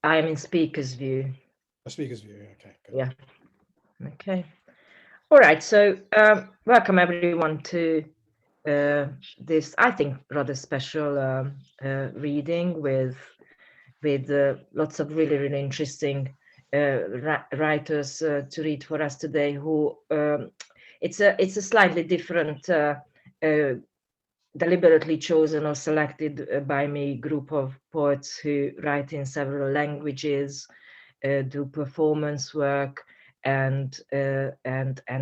I am in speaker's view. A speaker's view, okay. Good. Yeah. Okay. All right. So welcome everyone to this, I think, rather special reading with lots of really interesting writers to read for us today. Who it's a slightly different, deliberately chosen or selected by me group of poets who write in several languages, do performance work and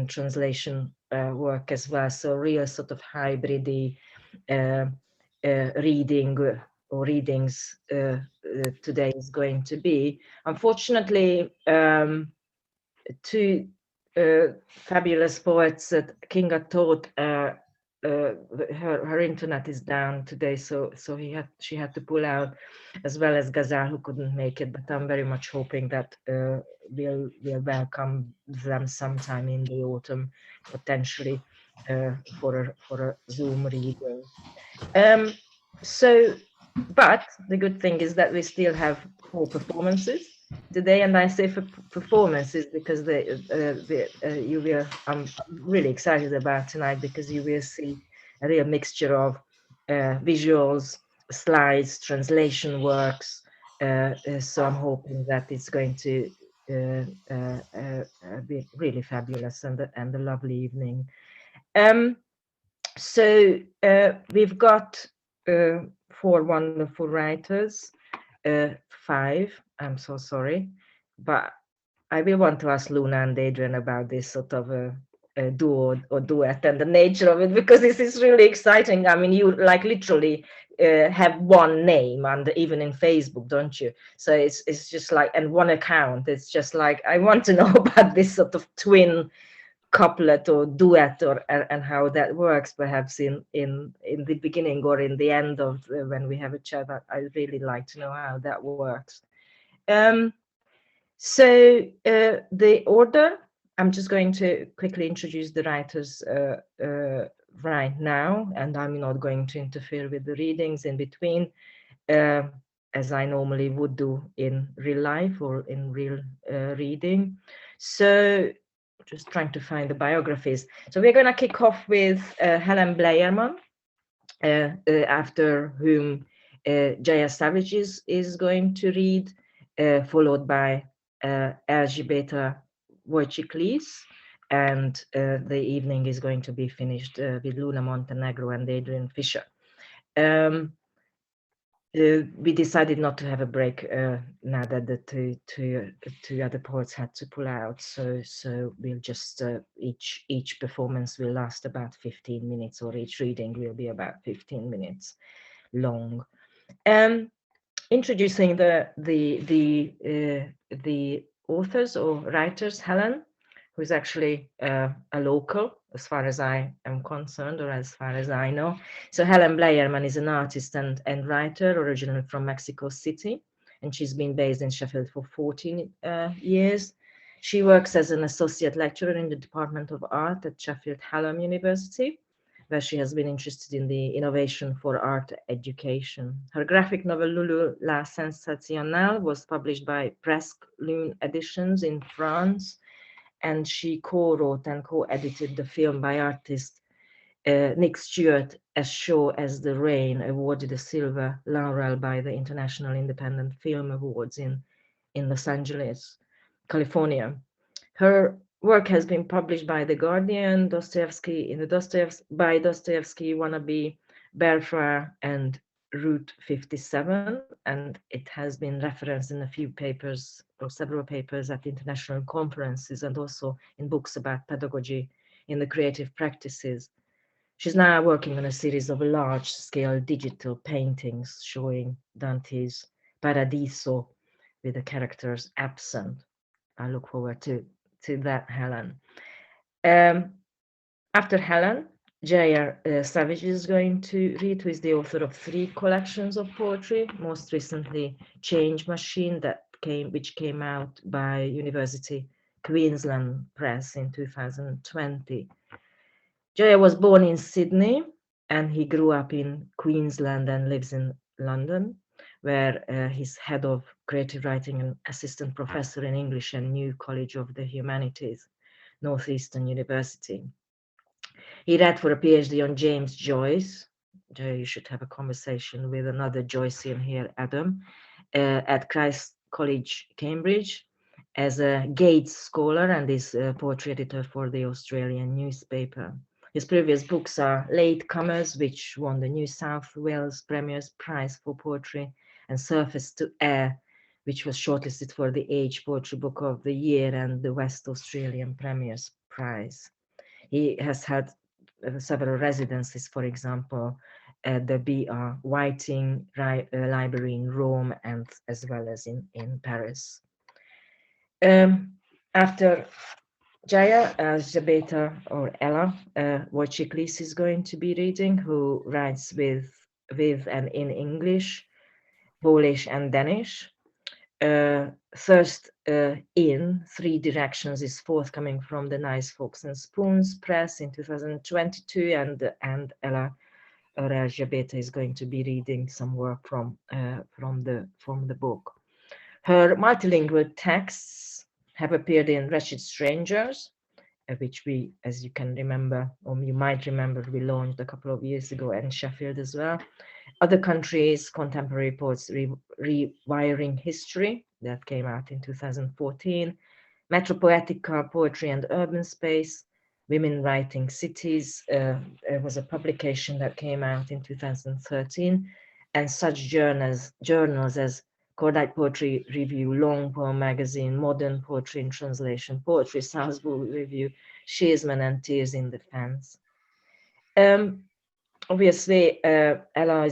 translation work as well. So real sort of hybrid reading or readings today is going to be. Unfortunately, two fabulous poets, Kinga Todd, her internet is down today, so she had to pull out, as well as Ghazal, who couldn't make it. But I'm very much hoping that we'll welcome them sometime in the autumn, potentially for a Zoom reading. But the good thing is that we still have 4 performances today, and I say for performances because you will. I'm really excited about tonight because you will see a real mixture of visuals, slides, translation works. So I'm hoping that it's going to be really fabulous and a lovely evening. So we've got 4 wonderful writers, 5. I'm so sorry, but I will want to ask Luna and Adrian about this sort of a duo or duet and the nature of it, because this is really exciting. I mean, you like literally have one name, and even in Facebook, don't you? So it's just like, and one account. It's just like, I want to know about this sort of twin couplet or duet, or and how that works, perhaps in the beginning or in the end of when we have a chat. I really like to know how that works. So the order, I'm just going to quickly introduce the writers right now, and I'm not going to interfere with the readings in between, as I normally would do in real life or in real reading. So just trying to find the biographies. So we're going to kick off with Helen Blejerman, after whom JAYA SAVIGE is going to read, followed by ELZBIETA WÓJCIK-LEES, and the evening is going to be finished with Luna Montenegro and Adrian Fisher. We decided not to have a break now that the two other poets had to pull out. So we'll just each performance will last about 15 minutes, or each reading will be about 15 minutes long. Introducing the authors or writers, Helen, who's actually a local, as far as I am concerned, or as far as I know. So Helen Blejerman is an artist and writer, originally from Mexico City, and she's been based in Sheffield for 14 years. She works as an associate lecturer in the Department of Art at Sheffield Hallam University, where she has been interested in the innovation for art education. Her graphic novel Lulu, sensationnelle was published by Presque Lune Editions in France, and she co-wrote and co-edited the film by artist Nick Stewart, As Sure as the Rain, awarded a silver laurel by the International Independent Film Awards in Los Angeles, California. Her work has been published by The Guardian, Dostoyevsky Wannabe, Berfrois and Route 57, and it has been referenced in a few papers or several papers at international conferences, and also in books about pedagogy in the creative practices. She's now working on a series of large-scale digital paintings showing Dante's Paradiso with the characters absent. I look forward to that, Helen. After Helen, JAYA SAVIGE is going to read, who is the author of 3 collections of poetry, most recently Change Machine, which came out by University Queensland Press in 2020. JAYA was born in Sydney, and he grew up in Queensland and lives in London, where he's head of creative writing and assistant professor in English and New College of the Humanities, Northeastern University. He read for a PhD on James Joyce. You should have a conversation with another Joycean here, Adam, at Christ College, Cambridge, as a Gates scholar and is a poetry editor for the Australian newspaper. His previous books are Latecomers, which won the New South Wales Premier's Prize for Poetry, and Surface to Air, which was shortlisted for the Age Poetry Book of the Year and the West Australian Premier's Prize. He has had several residencies, for example, at the B.R. Whiting Library in Rome and as well as in Paris. After JAYA, ELZBIETA or Ella, WÓJCIK-LEES is going to be reading, who writes with and in English, Polish and Danish. Thirst in Three Directions is forthcoming from the Nice Forks and Spoons press in 2022, and Ella ELZBIETA is going to be reading some work from the book. Her multilingual texts have appeared in Wretched Strangers, which we, as you can remember, or you might remember, we launched a couple of years ago, and Sheffield as well. Other Countries, Contemporary Poets Rewiring History, that came out in 2014. Metropoetica, Poetry and Urban Space, Women Writing Cities, it was a publication that came out in 2013, and such journals as Cordite Poetry Review, Long Poem Magazine, Modern Poetry in Translation, Poetry Salzburg Review, Shearsman and Tears in Defense. Obviously, Ella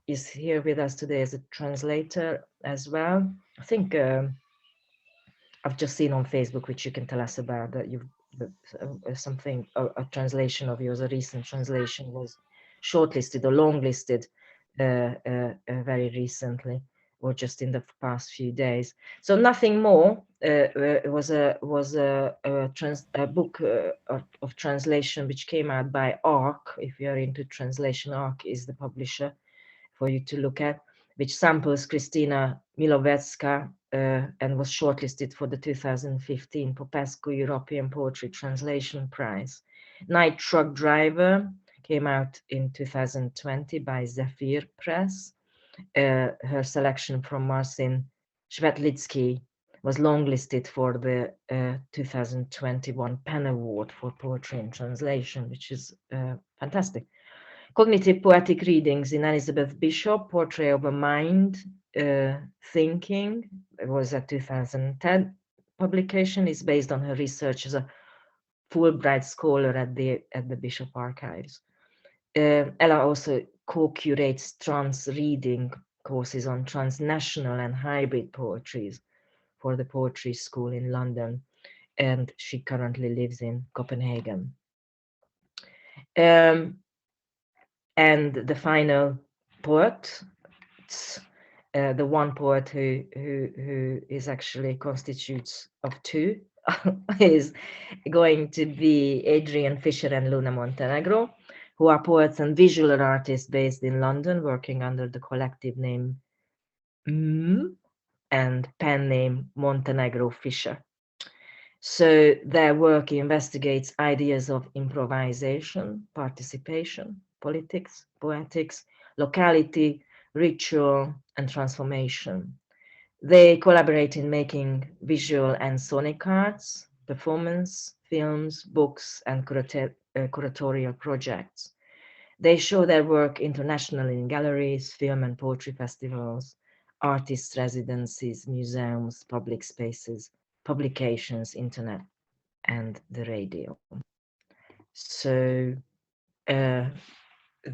is here with us today as a translator as well. I think I've just seen on Facebook, which you can tell us about, that you've a translation of yours, a recent translation was shortlisted or longlisted very recently, or just in the past few days. So nothing more. It was a book of translation which came out by ARC. If you're into translation, ARC is the publisher for you to look at, which samples Kristina Milovecka and was shortlisted for the 2015 Popescu European Poetry Translation Prize. Night Truck Driver came out in 2020 by Zephyr Press. Her selection from Marcin Świetlicki was longlisted for the 2021 PEN Award for Poetry and Translation, which is fantastic. Cognitive Poetic Readings in Elizabeth Bishop, Portrait of a Mind Thinking. It was a 2010 publication. It's based on her research as a Fulbright scholar at the Bishop Archives. Ella also co-curates trans reading courses on transnational and hybrid poetries for the Poetry School in London, and she currently lives in Copenhagen. And the final poet, the one poet who is actually constitutes of two, is going to be Adrian Fisher and Luna Montenegro, who are poets and visual artists based in London, working under the collective name and pen name Montenegro Fisher. So their work investigates ideas of improvisation, participation, politics, poetics, locality, ritual, and transformation. They collaborate in making visual and sonic arts, performance, films, books, and curatorial projects. They show their work internationally in galleries, film and poetry festivals, artist residencies, museums, public spaces, publications, internet, and the radio. So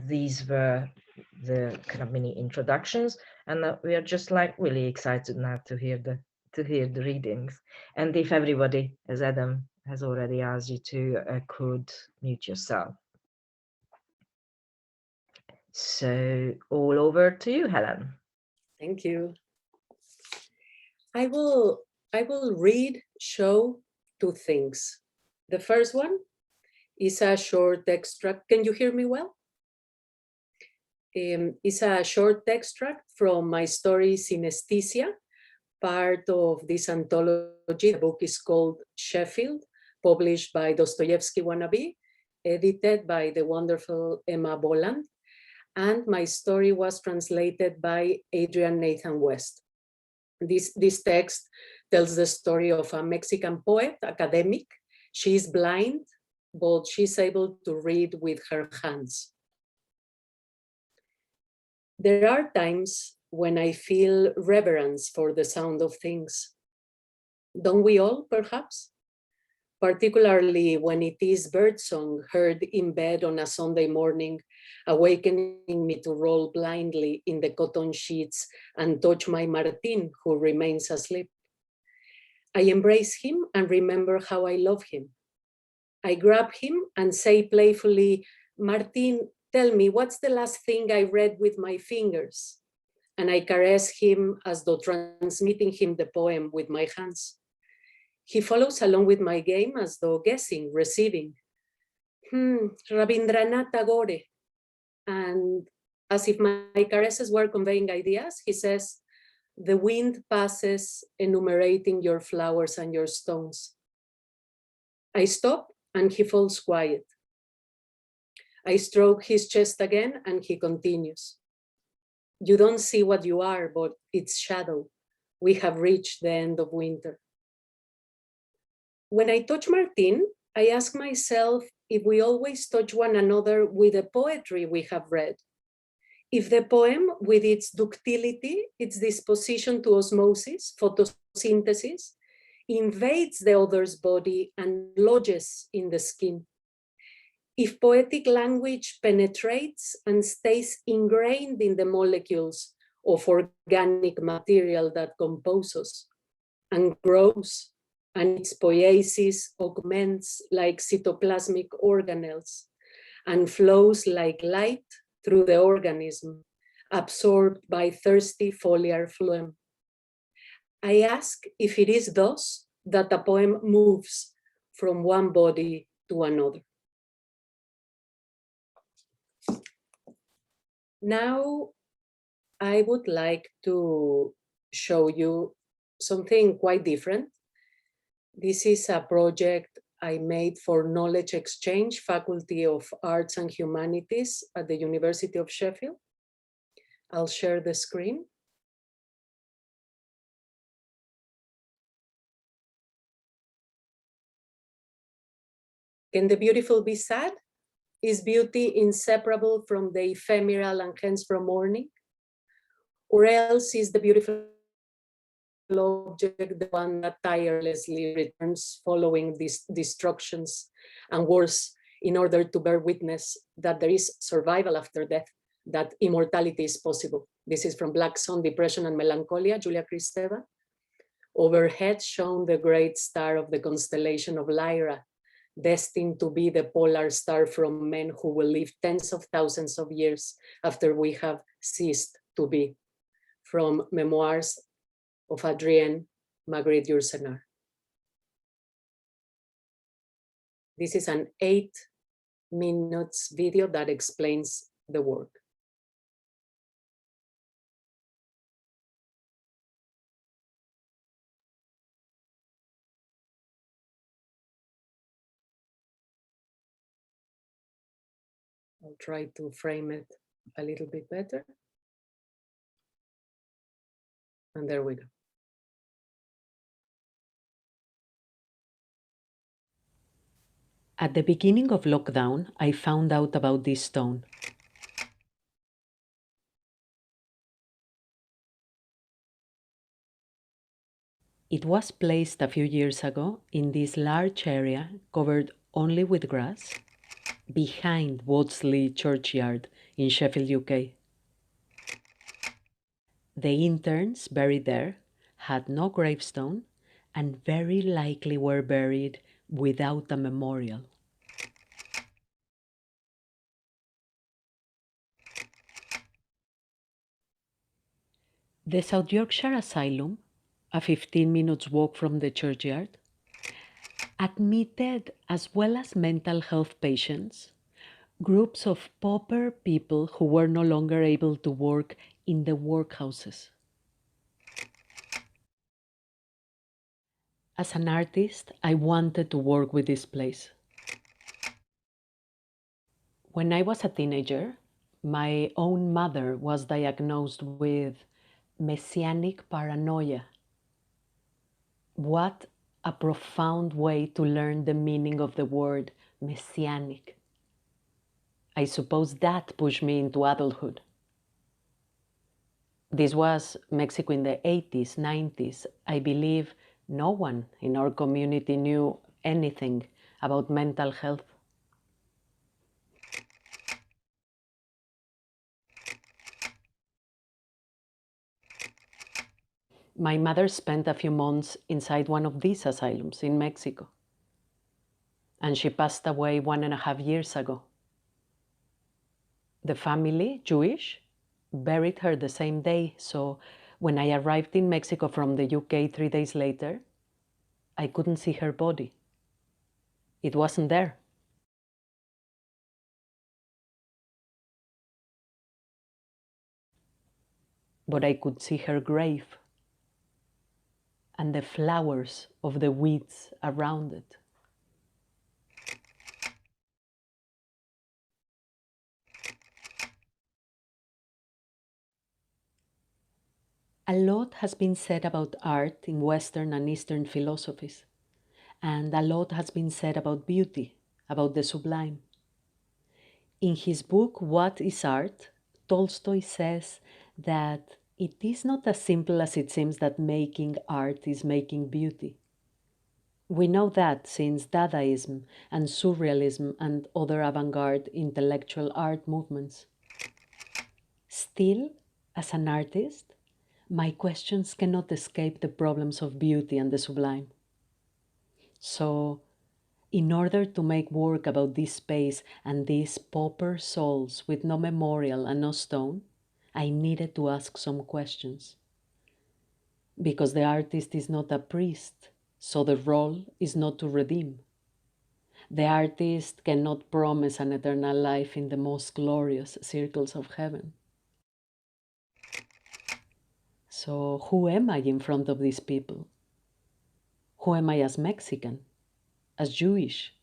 these were the kind of mini introductions, and we are just like really excited now to hear the readings. And if everybody, as Adam has already asked you to, could mute yourself. So all over to you, Helen. Thank you. I will show two things. The first one is a short extract. Can you hear me well? is a short extract from my story Synesthesia, part of this anthology. The book is called Sheffield, published by Dostoyevsky Wannabe, edited by the wonderful Emma Boland, and my story was translated by Adrian Nathan West. This text tells the story of a Mexican poet, academic. She is blind, but she's able to read with her hands. There are times when I feel reverence for the sound of things. Don't we all, perhaps? Particularly when it is birdsong heard in bed on a Sunday morning, awakening me to roll blindly in the cotton sheets and touch my Martin, who remains asleep. I embrace him and remember how I love him. I grab him and say playfully, Martin, tell me, what's the last thing I read with my fingers? And I caress him as though transmitting him the poem with my hands. He follows along with my game as though guessing, receiving. Rabindranath Tagore. And as if my caresses were conveying ideas, he says, the wind passes enumerating your flowers and your stones. I stop and he falls quiet. I stroke his chest again and he continues. You don't see what you are, but it's shadow. We have reached the end of winter. When I touch Martin, I ask myself if we always touch one another with the poetry we have read. If the poem, with its ductility, its disposition to osmosis, photosynthesis, invades the other's body and lodges in the skin. If poetic language penetrates and stays ingrained in the molecules of organic material that composes and grows, and its poiesis augments like cytoplasmic organelles and flows like light through the organism, absorbed by thirsty foliar phloem. I ask if it is thus that a poem moves from one body to another. Now, I would like to show you something quite different. This is a project I made for Knowledge Exchange, Faculty of Arts and Humanities at the University of Sheffield. I'll share the screen. Can the beautiful be sad? Is beauty inseparable from the ephemeral and hence from mourning? Or else is the beautiful object the one that tirelessly returns following these destructions and worse, in order to bear witness that there is survival after death, that immortality is possible? This is from Black Sun, Depression and Melancholia, Julia Kristeva. Overhead shown the great star of the constellation of Lyra, destined to be the polar star from men who will live tens of thousands of years after we have ceased to be. From Memoirs of ADRIAN, Marguerite Yourcenar. This is an 8-minute video that explains the work. I'll try to frame it a little bit better. And there we go. At the beginning of lockdown, I found out about this stone. It was placed a few years ago in this large area covered only with grass behind WÓJCIK-LEES churchyard in Sheffield, UK. The interns buried there had no gravestone and very likely were buried without a memorial. The South Yorkshire Asylum, a 15-minute walk from the churchyard, admitted as well as mental health patients groups of pauper people who were no longer able to work in the workhouses. As an artist, I wanted to work with this place. When I was a teenager, my own mother was diagnosed with messianic paranoia. What a profound way to learn the meaning of the word messianic. I suppose that pushed me into adulthood. This was Mexico in the 80s, 90s. I believe no one in our community knew anything about mental health. My mother spent a few months inside one of these asylums in Mexico, and she passed away 1.5 years ago. The family, Jewish, buried her the same day, so when I arrived in Mexico from the UK 3 days later, I couldn't see her body. It wasn't there. But I could see her grave and the flowers of the weeds around it. A lot has been said about art in Western and Eastern philosophies, and a lot has been said about beauty, about the sublime. In his book, What is Art?, Tolstoy says that it is not as simple as it seems that making art is making beauty. We know that since Dadaism and Surrealism and other avant-garde intellectual art movements. Still, as an artist, my questions cannot escape the problems of beauty and the sublime. So, in order to make work about this space and these pauper souls with no memorial and no stone, I needed to ask some questions. Because the artist is not a priest, so the role is not to redeem. The artist cannot promise an eternal life in the most glorious circles of heaven. So who am I in front of these people? Who am I as Mexican, as Jewish,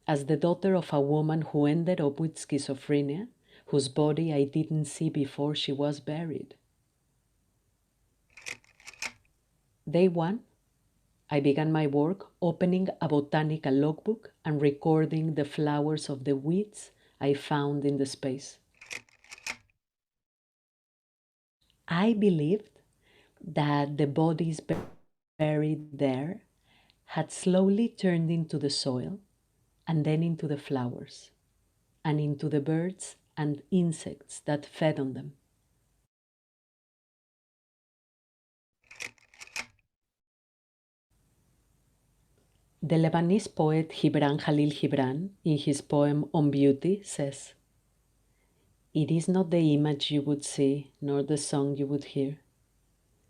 as the daughter of a woman who ended up with schizophrenia, whose body I didn't see before she was buried? Day one, I began my work opening a botanical logbook and recording the flowers of the weeds I found in the space. I believed that the bodies buried there had slowly turned into the soil and then into the flowers and into the birds and insects that fed on them. The Lebanese poet Gibran Khalil Gibran, in his poem On Beauty, says, "It is not the image you would see, nor the song you would hear,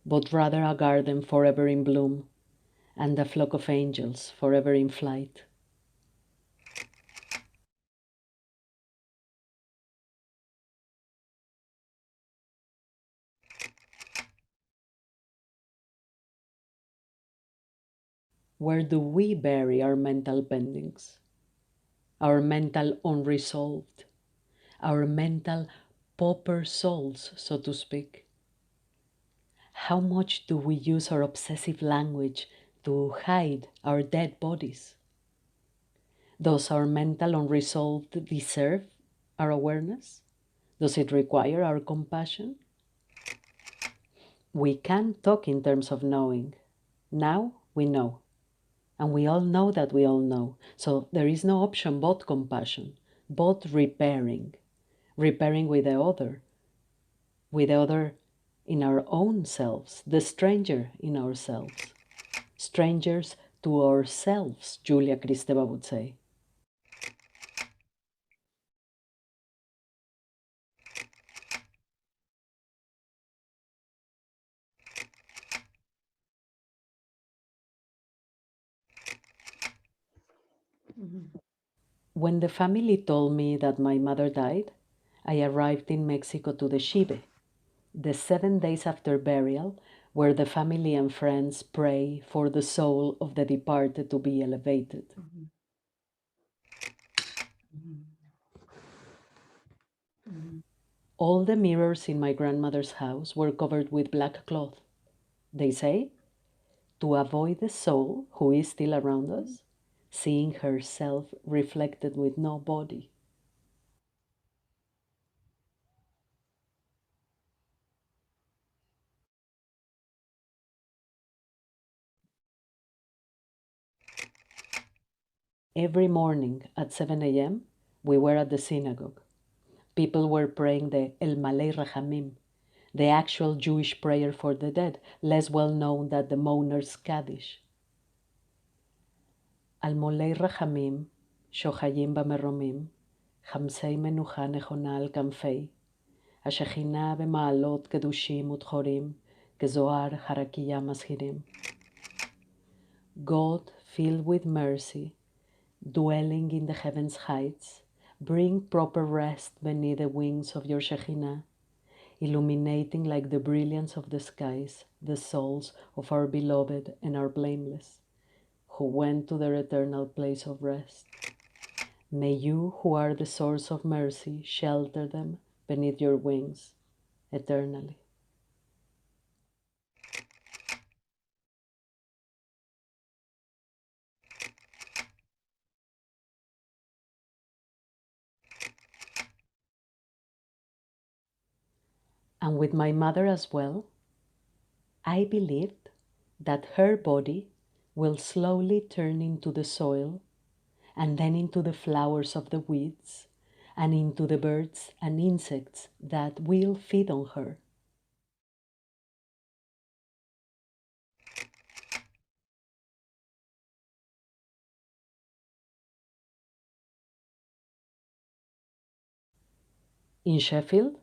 but rather a garden forever in bloom, and a flock of angels forever in flight." Where do we bury our mental pendings, our mental unresolved, our mental pauper souls, so to speak? How much do we use our obsessive language to hide our dead bodies? Does our mental unresolved deserve our awareness? Does it require our compassion? We can talk in terms of knowing. Now we know. And we all know that we all know. So there is no option but compassion, but repairing. Repairing with the other in our own selves, the stranger in ourselves. Strangers to ourselves, Julia Kristeva would say. When the family told me that my mother died, I arrived in Mexico to the Shive, the 7 days after burial, where the family and friends pray for the soul of the departed to be elevated. All the mirrors in my grandmother's house were covered with black cloth. They say, to avoid the soul, who is still around us, seeing herself reflected with no body. Every morning at 7 a.m., we were at the synagogue. People were praying the El Malei Rachamim, the actual Jewish prayer for the dead, less well known than the mourner's Kaddish. Al Molei Rachamim, Shochayim Bameromim, Chamsei Menucha Nechona al Kamfei, השכינה במעלות קדושים ותחורים, כזוהר הרקיע מסחירים. God, filled with mercy, dwelling in the heavens heights, bring proper rest beneath the wings of your Shekhinah, illuminating like the brilliance of the skies the souls of our beloved and our blameless, who went to their eternal place of rest. May you, who are the source of mercy, shelter them beneath your wings eternally. And with my mother as well, I believed that her body will slowly turn into the soil and then into the flowers of the weeds and into the birds and insects that will feed on her. In Sheffield,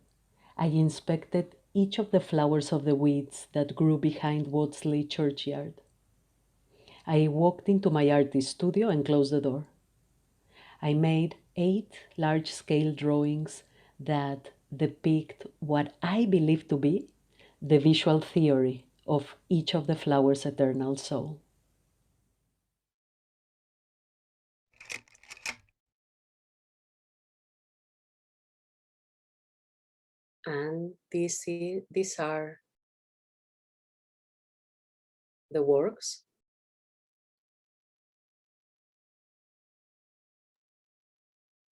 I inspected each of the flowers of the weeds that grew behind Wadsley churchyard. I walked into my artist studio and closed the door. I made 8 large-scale drawings that depict what I believe to be the visual theory of each of the flowers' eternal soul. And these are the works.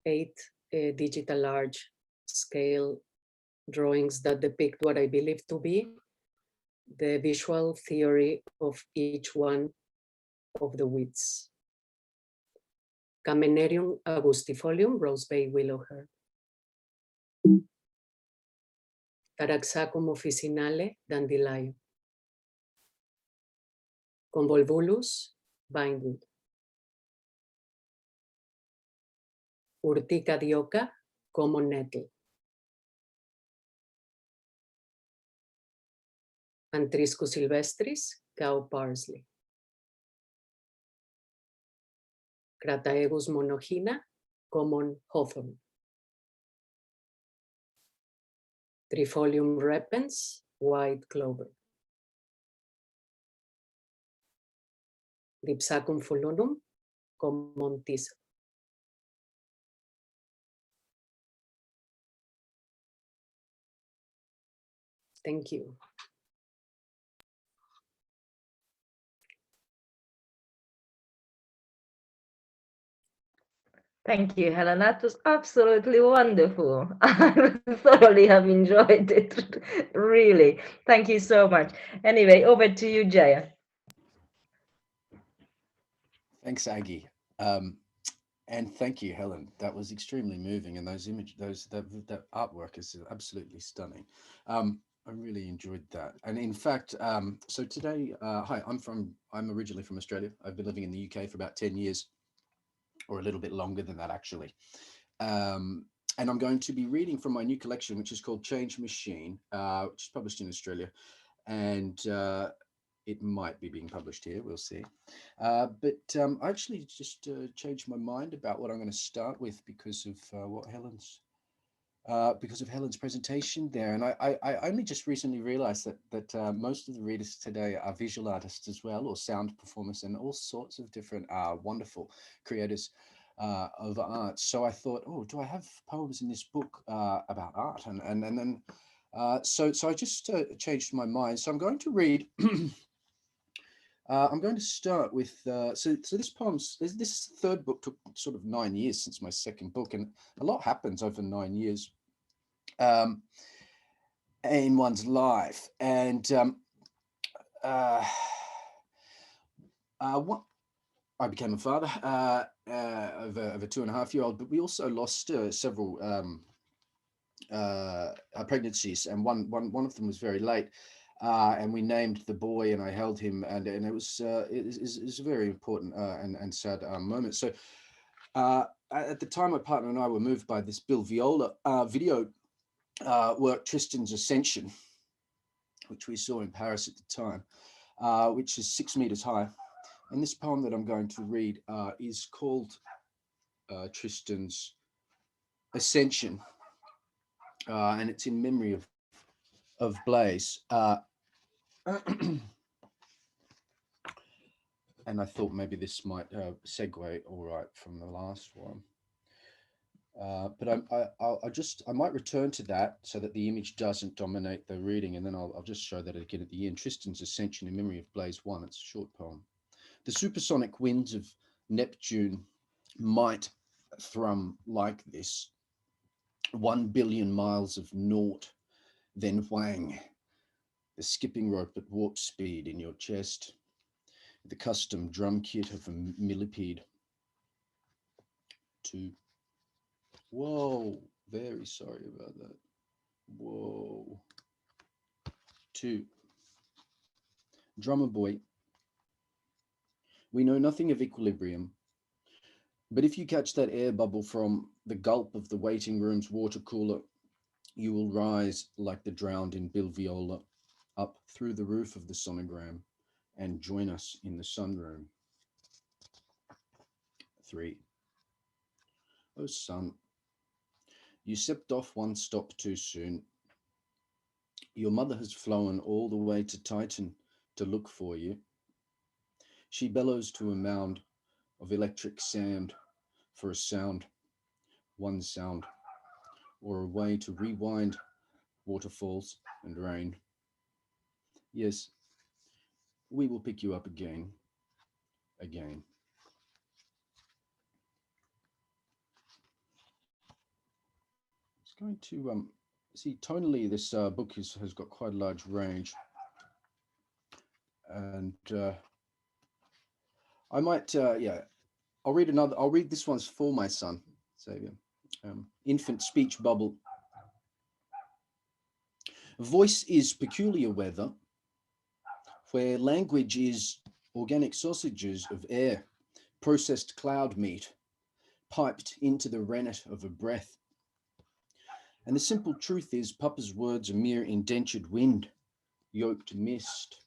Eight digital large scale drawings that depict what I believe to be the visual theory of each one of the weeds. Caminerium agustifolium, rose bay willow herb. Taraxacum officinale, dandelion. Convolvulus, bindweed. Urtica dioica, common nettle. Antriscus sylvestris, cow parsley. Crataegus monogyna, common hawthorn. Trifolium repens, white clover. Dipsacum fulonum, common thistle. Thank you. Thank you, Helen. That was absolutely wonderful. I thoroughly have enjoyed it. Really. Thank you so much. Anyway, over to you, Jaya. Thanks, Aggie. And thank you, Helen. That was extremely moving, and those images, that artwork is absolutely stunning. I really enjoyed that. And in fact, so today, hi, I'm originally from Australia. I've been living in the UK for about 10 years, or a little bit longer than that, actually. And I'm going to be reading from my new collection, which is called Change Machine, which is published in Australia. And it might be being published here, we'll see. But I actually just changed my mind about what I'm going to start with because of Helen's presentation there. And I only just recently realized that most of the readers today are visual artists as well, or sound performers, and all sorts of different wonderful creators of art. So I thought, oh, do I have poems in this book about art? And then so I just changed my mind. So I'm going to read. I'm going to start with so this third book took sort of 9 years since my second book, and a lot happens over 9 years in one's life. And I became a father of a 2.5-year-old, but we also lost several pregnancies, and one of them was very late. And we named the boy, and I held him, and it was a very important and sad moment. So at the time, my partner and I were moved by this Bill Viola video work, Tristan's Ascension, which we saw in Paris at the time, which is 6 meters high. And this poem that I'm going to read is called Tristan's Ascension, and it's in memory of Blaise. And I thought maybe this might segue all right from the last one. But I might return to that so that the image doesn't dominate the reading, and then I'll just show that again at the end. Tristan's Ascension in memory of Blaise 1. It's a short poem. The supersonic winds of Neptune might thrum like this. 1 billion miles of naught, then whang. The skipping rope at warp speed in your chest. The custom drum kit of a millipede. 2. Whoa, very sorry about that. Whoa. 2. Drummer boy. We know nothing of equilibrium, but if you catch that air bubble from the gulp of the waiting room's water cooler, you will rise like the drowned in Bill Viola up through the roof of the sonogram and join us in the sunroom. 3. Oh, son, you stepped off one stop too soon. Your mother has flown all the way to Titan to look for you. She bellows to a mound of electric sand for a sound, one sound, or a way to rewind waterfalls and rain. Yes, we will pick you up again. It's going to see tonally. This book has got quite a large range, and I might I'll read this one's for my son Xavier. Infant speech bubble. Voice is peculiar weather, where language is organic sausages of air, processed cloud meat, piped into the rennet of a breath. And the simple truth is, Papa's words are mere indentured wind, yoked mist.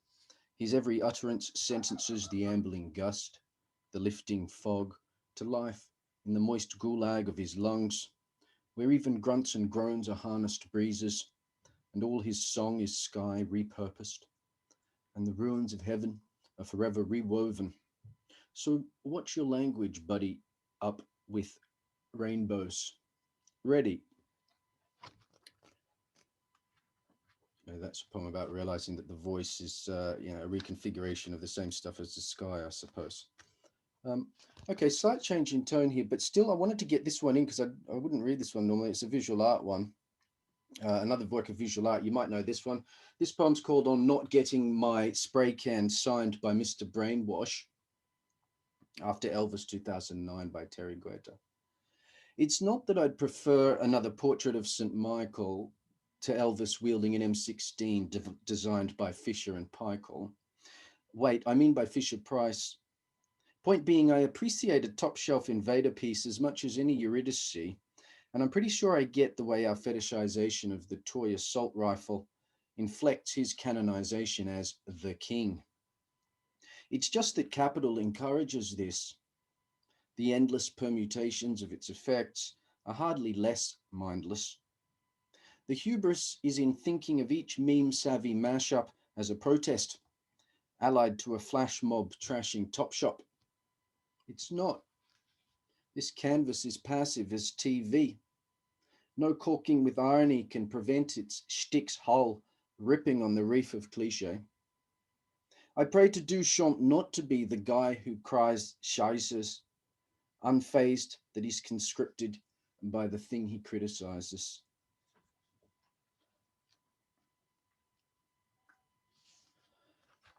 His every utterance sentences the ambling gust, the lifting fog, to life in the moist gulag of his lungs, where even grunts and groans are harnessed breezes, and all his song is sky repurposed, and the ruins of heaven are forever rewoven. So watch your language, buddy, up with rainbows. Ready. That's a poem about realizing that the voice is, a reconfiguration of the same stuff as the sky, I suppose. Okay, slight change in tone here, but still I wanted to get this one in because I wouldn't read this one normally. It's a visual art one. Another work of visual art. You might know this one. This poem's called On Not Getting My Spray Can Signed by Mr. Brainwash, after Elvis 2009 by Terry Guetta. It's not that I'd prefer another portrait of St. Michael to Elvis wielding an M16 designed by Fisher and Paykel. Wait, I mean by Fisher Price. Point being, I appreciate a top shelf Invader piece as much as any Eurydice, and I'm pretty sure I get the way our fetishization of the toy assault rifle inflects his canonization as the king It's just that capital encourages this. The endless permutations of its effects are hardly less mindless. The hubris is in thinking of each meme-savvy mashup as a protest, allied to a flash mob trashing Topshop. It's not. This canvas is passive as TV. No caulking with irony can prevent its shtick's hull ripping on the reef of cliche. I pray to Duchamp not to be the guy who cries Scheisses, unfazed that he's conscripted by the thing he criticizes.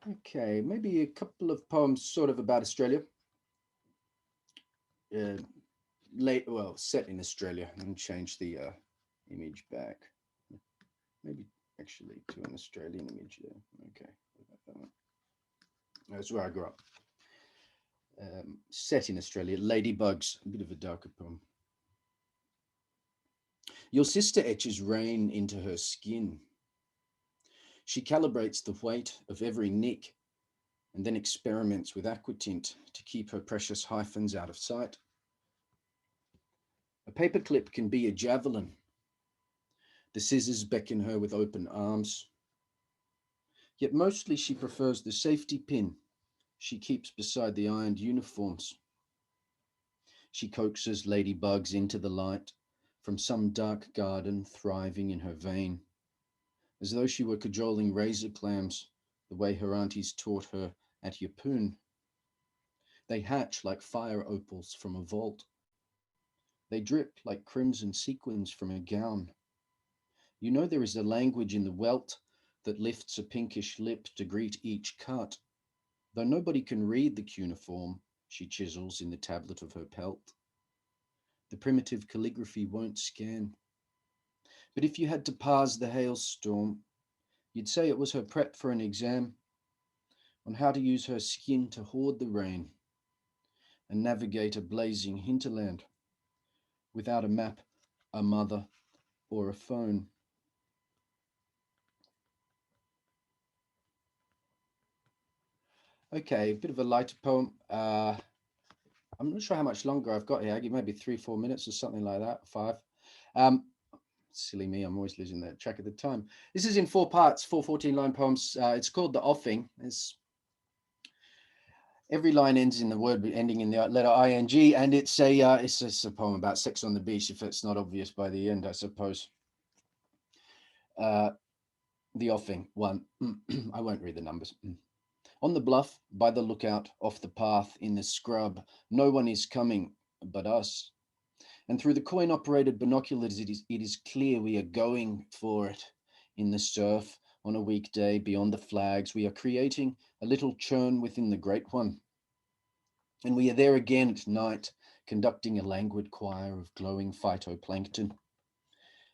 Okay, maybe a couple of poems sort of about Australia. Set in Australia, and change the image back. Maybe actually to an Australian image there. Okay, that's where I grew up. Set in Australia, Ladybugs, a bit of a darker poem. Your sister etches rain into her skin. She calibrates the weight of every nick and then experiments with aquatint to keep her precious hyphens out of sight. A paperclip can be a javelin. The scissors beckon her with open arms. Yet mostly she prefers the safety pin she keeps beside the ironed uniforms. She coaxes ladybugs into the light from some dark garden thriving in her vein, as though she were cajoling razor clams the way her aunties taught her at Yeppoon. They hatch like fire opals from a vault. They drip like crimson sequins from a gown. You know there is a language in the welt that lifts a pinkish lip to greet each cut, though nobody can read the cuneiform she chisels in the tablet of her pelt. The primitive calligraphy won't scan. But if you had to parse the hailstorm, you'd say it was her prep for an exam on how to use her skin to hoard the rain and navigate a blazing hinterland without a map, a mother, or a phone. Okay, a bit of a lighter poem. I'm not sure how much longer I've got here, Aggie, maybe 3-4 minutes or something like that, 5. Silly me, I'm always losing that track of the time. This is in 4 parts, 4 14-line poems. It's called The Offing. Every line ends in the word ending in the letter ing, and it's a poem about sex on the beach, if it's not obvious by the end, I suppose. The Offing, 1. I won't read the numbers. On the bluff, by the lookout, off the path, in the scrub, no one is coming but us. And through the coin-operated binoculars, it is clear we are going for it. In the surf, on a weekday, beyond the flags, we are creating a little churn within the great one. And we are there again at night, conducting a languid choir of glowing phytoplankton.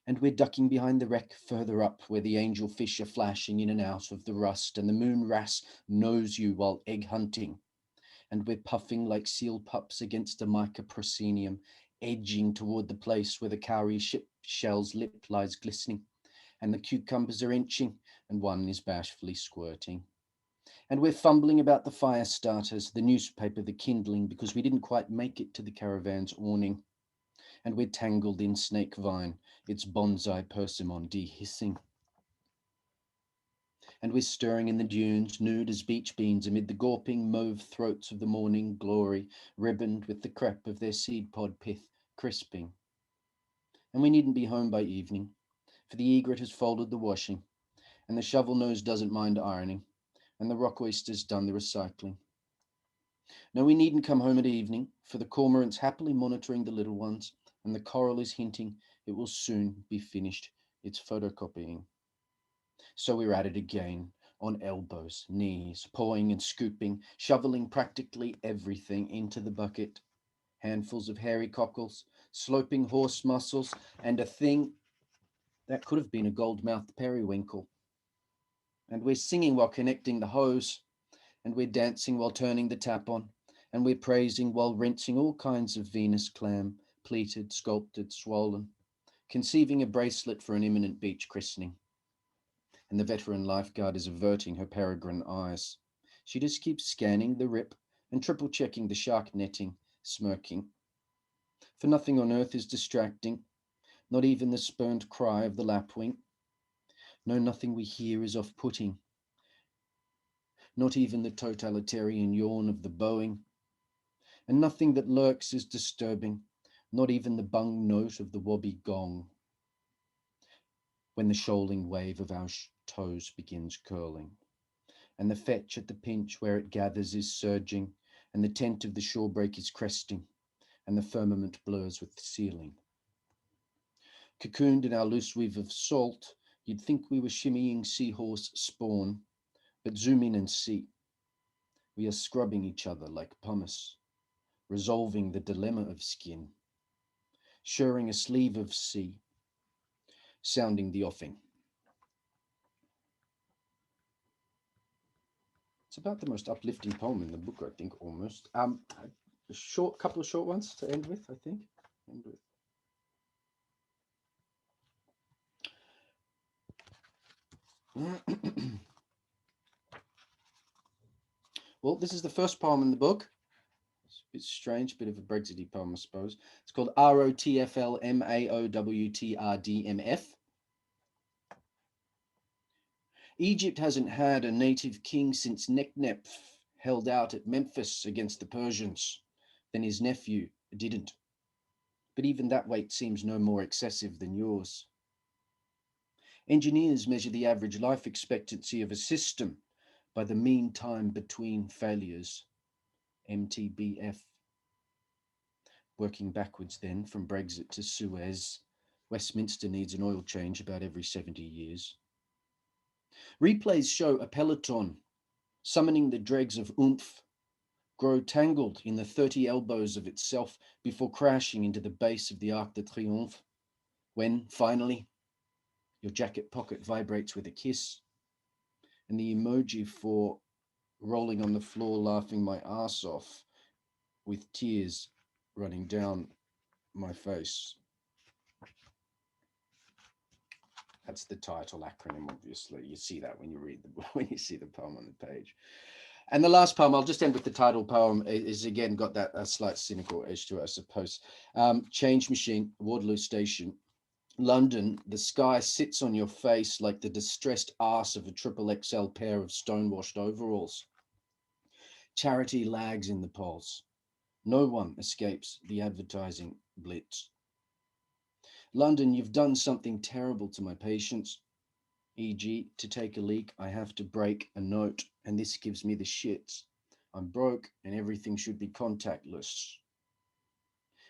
And we're ducking behind the wreck further up, where the angel fish are flashing in and out of the rust, and the moon wrasse knows you while egg hunting. And we're puffing like seal pups against the mica proscenium, edging toward the place where the cowrie ship shell's lip lies glistening, and the cucumbers are inching, and one is bashfully squirting. And we're fumbling about the fire starters, the newspaper, the kindling, because we didn't quite make it to the caravan's awning. And we're tangled in snake vine, its bonsai persimmon de-hissing. And we're stirring in the dunes, nude as beach beans amid the gawping mauve throats of the morning glory, ribboned with the crepe of their seed pod pith crisping. And we needn't be home by evening, for the egret has folded the washing, and the shovel nose doesn't mind ironing, and the rock oyster's done the recycling. No, we needn't come home at evening, for the cormorant's happily monitoring the little ones, and the coral is hinting it will soon be finished its photocopying. So we're at it again, on elbows, knees, pawing and scooping, shoveling practically everything into the bucket. Handfuls of hairy cockles, sloping horse muscles, and a thing that could have been a gold-mouthed periwinkle. And we're singing while connecting the hose, and we're dancing while turning the tap on, and we're praising while rinsing all kinds of Venus clam, pleated, sculpted, swollen, conceiving a bracelet for an imminent beach christening. And the veteran lifeguard is averting her peregrine eyes, She just keeps scanning the rip and triple checking the shark netting, smirking. For nothing on earth is distracting, not even the spurned cry of the lapwing. No, nothing we hear is off-putting, not even the totalitarian yawn of the Boeing. And nothing that lurks is disturbing, not even the bung note of the wobby gong. When the shoaling wave of our toes begins curling, and the fetch at the pinch where it gathers is surging, and the tent of the shore break is cresting, and the firmament blurs with the ceiling. Cocooned in our loose weave of salt, you'd think we were shimmying seahorse spawn, but zoom in and see. We are scrubbing each other like pumice, resolving the dilemma of skin, shirring a sleeve of sea, sounding the offing. It's about the most uplifting poem in the book, I think, almost. A couple of short ones to end with, I think. Well, this is the first poem in the book. It's a bit strange, bit of a Brexity poem, I suppose. It's called ROTFLMAOWTRDMF. Egypt hasn't had a native king since Neknep held out at Memphis against the Persians. Then his nephew didn't. But even that wait seems no more excessive than yours. Engineers measure the average life expectancy of a system by the mean time between failures, MTBF. Working backwards then from Brexit to Suez, Westminster needs an oil change about every 70 years. Replays show a peloton summoning the dregs of oomph, grow tangled in the 30 elbows of itself before crashing into the base of the Arc de Triomphe, when, finally, your jacket pocket vibrates with a kiss, and the emoji for rolling on the floor laughing my ass off with tears running down my face. That's the title acronym, obviously. You see that when you read when you see the poem on the page. And the last poem, I'll just end with the title poem, is again got that slight cynical edge to it, I suppose. Change Machine, Waterloo Station, London. The sky sits on your face like the distressed arse of a XXL pair of stonewashed overalls. Charity lags in the polls. No one escapes the advertising blitz. London, you've done something terrible to my patience. E.g., to take a leak, I have to break a note, and this gives me the shits. I'm broke, and everything should be contactless.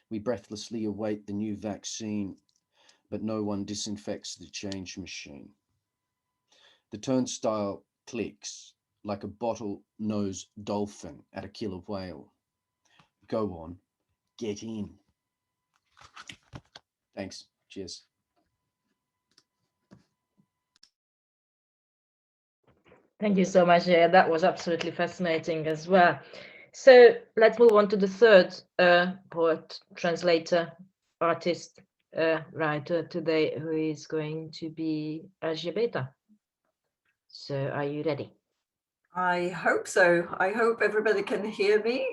We breathlessly await the new vaccine, but no one disinfects the change machine. The turnstile clicks like a bottle-nosed dolphin at a killer whale. Go on, get in. Thanks. Cheers. Thank you so much. Yeah, that was absolutely fascinating as well. So let's move on to the third poet, translator, artist, writer today, who is going to be ELZBIETA. So are you ready? I hope so. I hope everybody can hear me.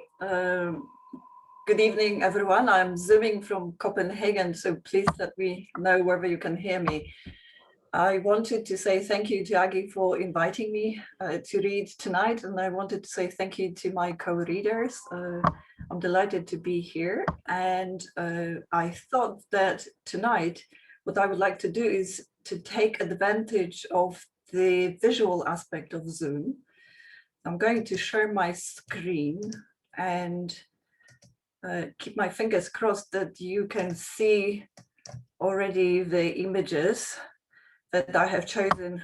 Good evening, everyone. I'm Zooming from Copenhagen, so please let me know whether you can hear me. I wanted to say thank you to Aggie for inviting me to read tonight, and I wanted to say thank you to my co-readers. I'm delighted to be here, and I thought that tonight what I would like to do is to take advantage of the visual aspect of Zoom. I'm going to share my screen and keep my fingers crossed that you can see already the images that I have chosen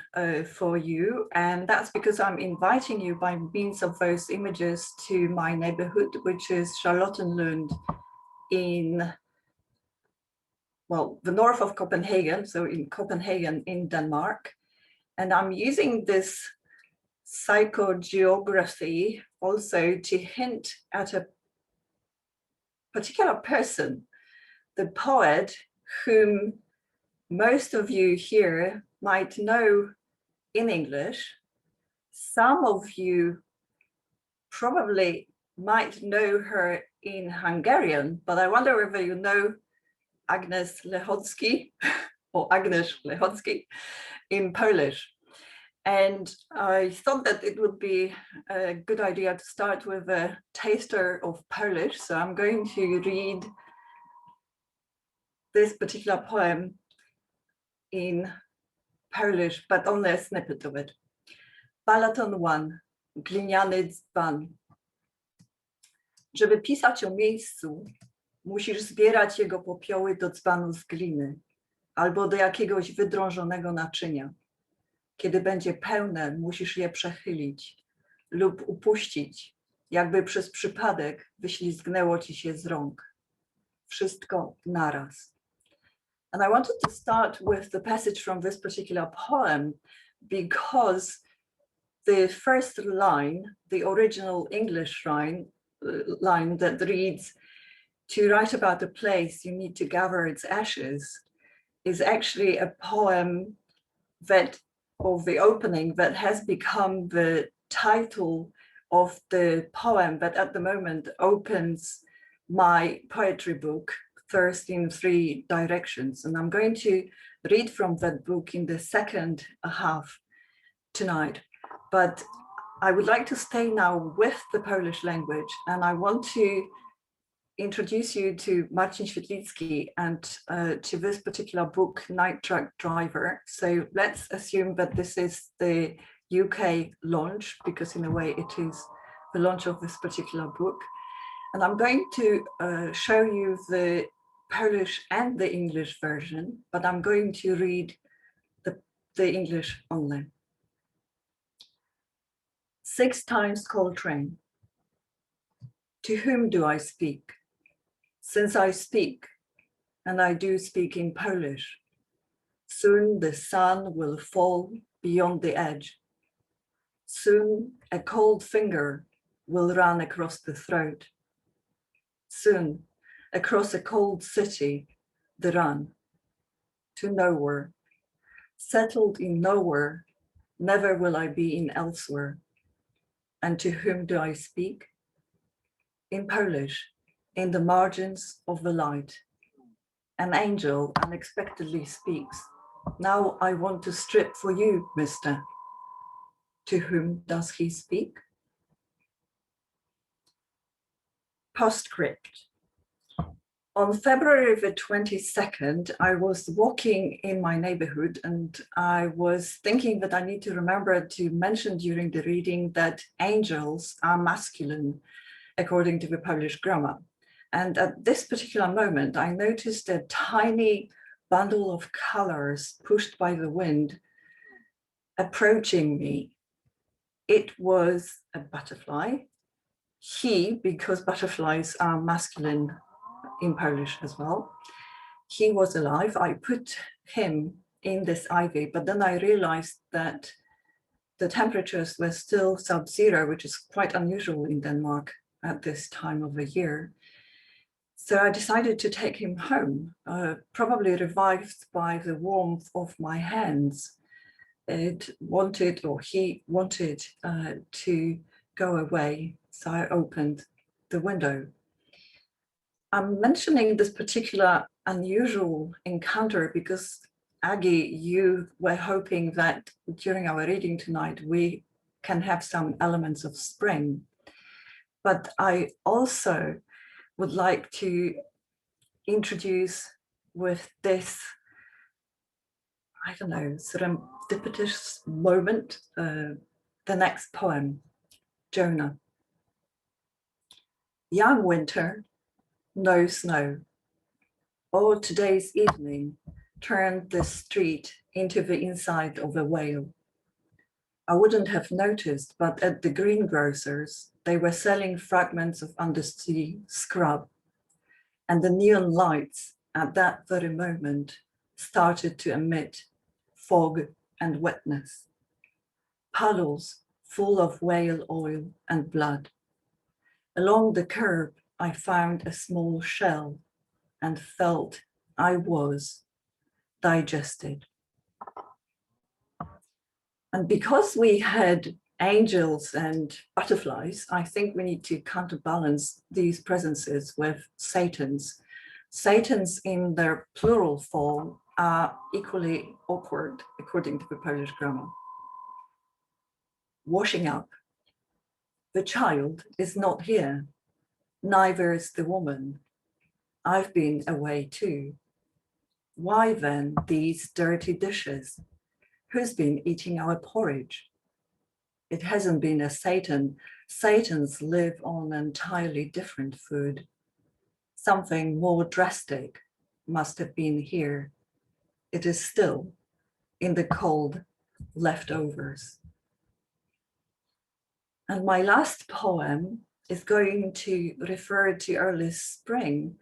for you. And that's because I'm inviting you by means of those images to my neighborhood, which is Charlottenlund in, well, the north of Copenhagen, so in Copenhagen in Denmark. And I'm using this psychogeography also to hint at a particular person, the poet whom most of you here might know in English. Some of you probably might know her in Hungarian, but I wonder whether you know Ágnes Lehóczky or Ágnes Lehóczky in Polish. And I thought that it would be a good idea to start with a taster of Polish. So I'm going to read this particular poem in Polish, but only a snippet of it. Balaton 1, gliniany dzban. Żeby pisać o miejscu, musisz zbierać jego popioły do dzbanu z gliny albo do jakiegoś wydrążonego naczynia. Kiedy będzie pełne, musisz je przechylić lub upuścić, jakby przez przypadek wyślizgnęło ci się z rąk. Wszystko naraz. And I wanted to start with the passage from this particular poem because the first line, the original English line that reads, "To write about a place, you need to gather its ashes," is actually a poem that, of the opening, that has become the title of the poem that at the moment opens my poetry book, Thirst in Three Directions. And I'm going to read from that book in the second half tonight. But I would like to stay now with the Polish language, and I want to introduce you to Marcin Świetlicki and to this particular book, Night Truck Driver. So let's assume that this is the UK launch, because in a way it is the launch of this particular book. And I'm going to show you the Polish and the English version, but I'm going to read the English only. 6 times Coltrane. To whom do I speak? Since I speak, and I do speak in Polish, soon the sun will fall beyond the edge. Soon a cold finger will run across the throat. Soon, across a cold city, the run to nowhere. Settled in nowhere, never will I be in elsewhere. And to whom do I speak? In Polish, in the margins of the light. An angel unexpectedly speaks. Now I want to strip for you, mister. To whom does he speak? Postscript. On February the 22nd, I was walking in my neighborhood and I was thinking that I need to remember to mention during the reading that angels are masculine, according to the Polish grammar. And at this particular moment, I noticed a tiny bundle of colors pushed by the wind approaching me. It was a butterfly. He, because butterflies are masculine in Polish as well, he was alive. I put him in this ivy, but then I realized that the temperatures were still sub-zero, which is quite unusual in Denmark at this time of the year. So I decided to take him home, probably revived by the warmth of my hands. It wanted, or he wanted, to go away. So I opened the window. I'm mentioning this particular unusual encounter because, Aggie, you were hoping that during our reading tonight, we can have some elements of spring. But I also would like to introduce with this, I don't know, serendipitous moment, the next poem, Jonah. Young winter, no snow. Oh, today's evening turned the street into the inside of a whale. I wouldn't have noticed, but at the greengrocer's, they were selling fragments of undersea scrub, and the neon lights at that very moment started to emit fog and wetness. Puddles full of whale oil and blood. Along the curb, I found a small shell and felt I was digested. And because we had angels and butterflies, I think we need to counterbalance these presences with Satans. Satans in their plural form are equally awkward, according to the Polish grammar. Washing up. The child is not here, neither is the woman. I've been away too. Why then these dirty dishes? Who's been eating our porridge? It hasn't been a Satan. Satans live on entirely different food. Something more drastic must have been here. It is still in the cold leftovers. And my last poem is going to refer to early spring,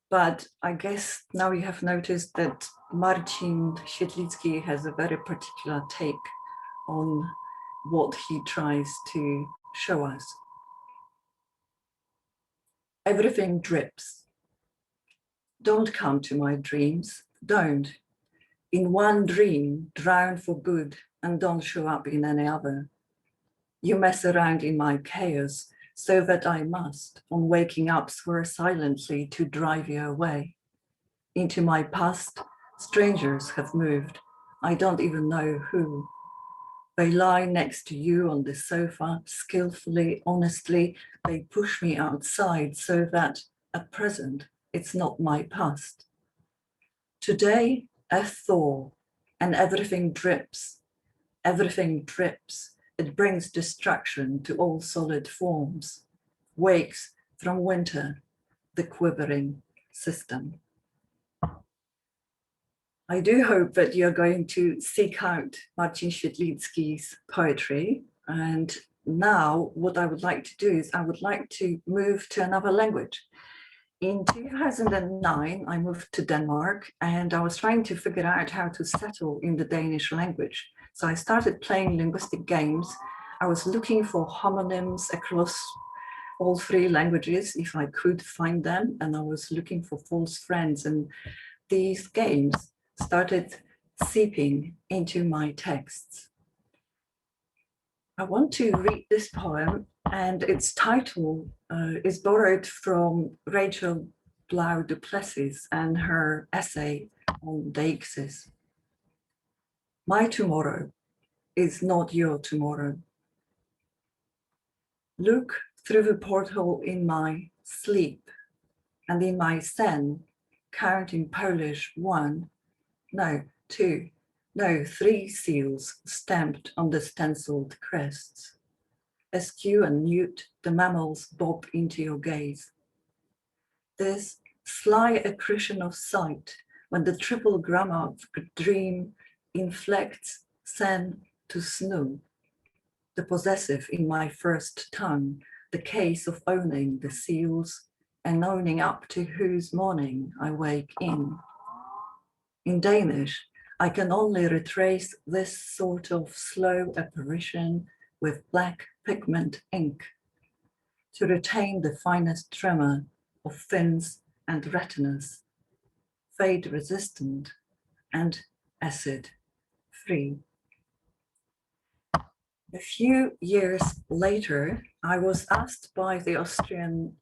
but I guess now you have noticed that Marcin Świetlicki has a very particular take on what he tries to show us. Everything drips. Don't come to my dreams, don't. In one dream, drown for good and don't show up in any other. You mess around in my chaos so that I must, on waking up, swear silently to drive you away. Into my past, strangers have moved. I don't even know who. They lie next to you on the sofa, skillfully, honestly. They push me outside so that, at present, it's not my past. Today, a thaw, and everything drips. Everything drips. It brings destruction to all solid forms. Wakes from winter, the quivering system. I do hope that you're going to seek out Marcin Świetlicki's poetry. And now what I would like to do is I would like to move to another language. In 2009, I moved to Denmark and I was trying to figure out how to settle in the Danish language. So I started playing linguistic games. I was looking for homonyms across all three languages if I could find them. And I was looking for false friends. And these games started seeping into my texts. I want to read this poem, and its title is borrowed from Rachel Blau du Plessis and her essay on deixis. My tomorrow is not your tomorrow. Look through the porthole in my sleep, and in my sen, count in Polish 1, no, 2, no, 3 seals stamped on the stenciled crests. Askew and mute, the mammals bob into your gaze. This sly accretion of sight, when the triple grammar of dream inflects sen to snu, the possessive in my first tongue, the case of owning the seals and owning up to whose morning I wake in. In Danish, I can only retrace this sort of slow apparition with black pigment ink to retain the finest tremor of fins and retinas, fade resistant and acid free. A few years later, I was asked by the Australian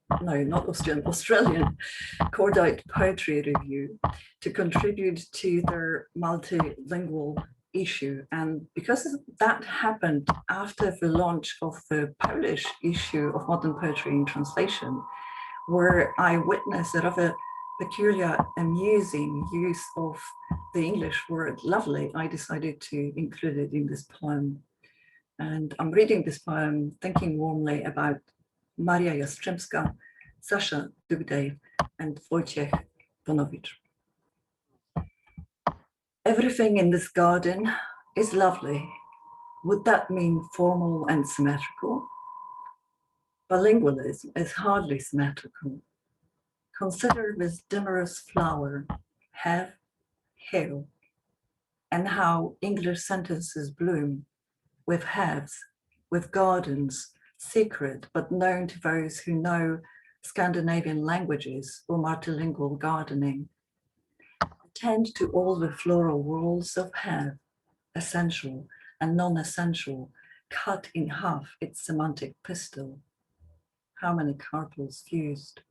Cordite Poetry Review to contribute to their multilingual issue. And because that happened after the launch of the Polish issue of Modern Poetry in Translation, where I witnessed a rather peculiar, amusing use of the English word lovely, I decided to include it in this poem. And I'm reading this poem thinking warmly about Maria Jastrzębska, Sasha Dugdale, and Wojciech Bonowicz. Everything in this garden is lovely. Would that mean formal and symmetrical? Bilingualism is hardly symmetrical. Consider this dimorous flower, have, hail, and how English sentences bloom with haves, with gardens, secret but known to those who know Scandinavian languages or multilingual gardening. Attend to all the floral rules of have, essential and non-essential, cut in half its semantic pistol. How many carpals fused?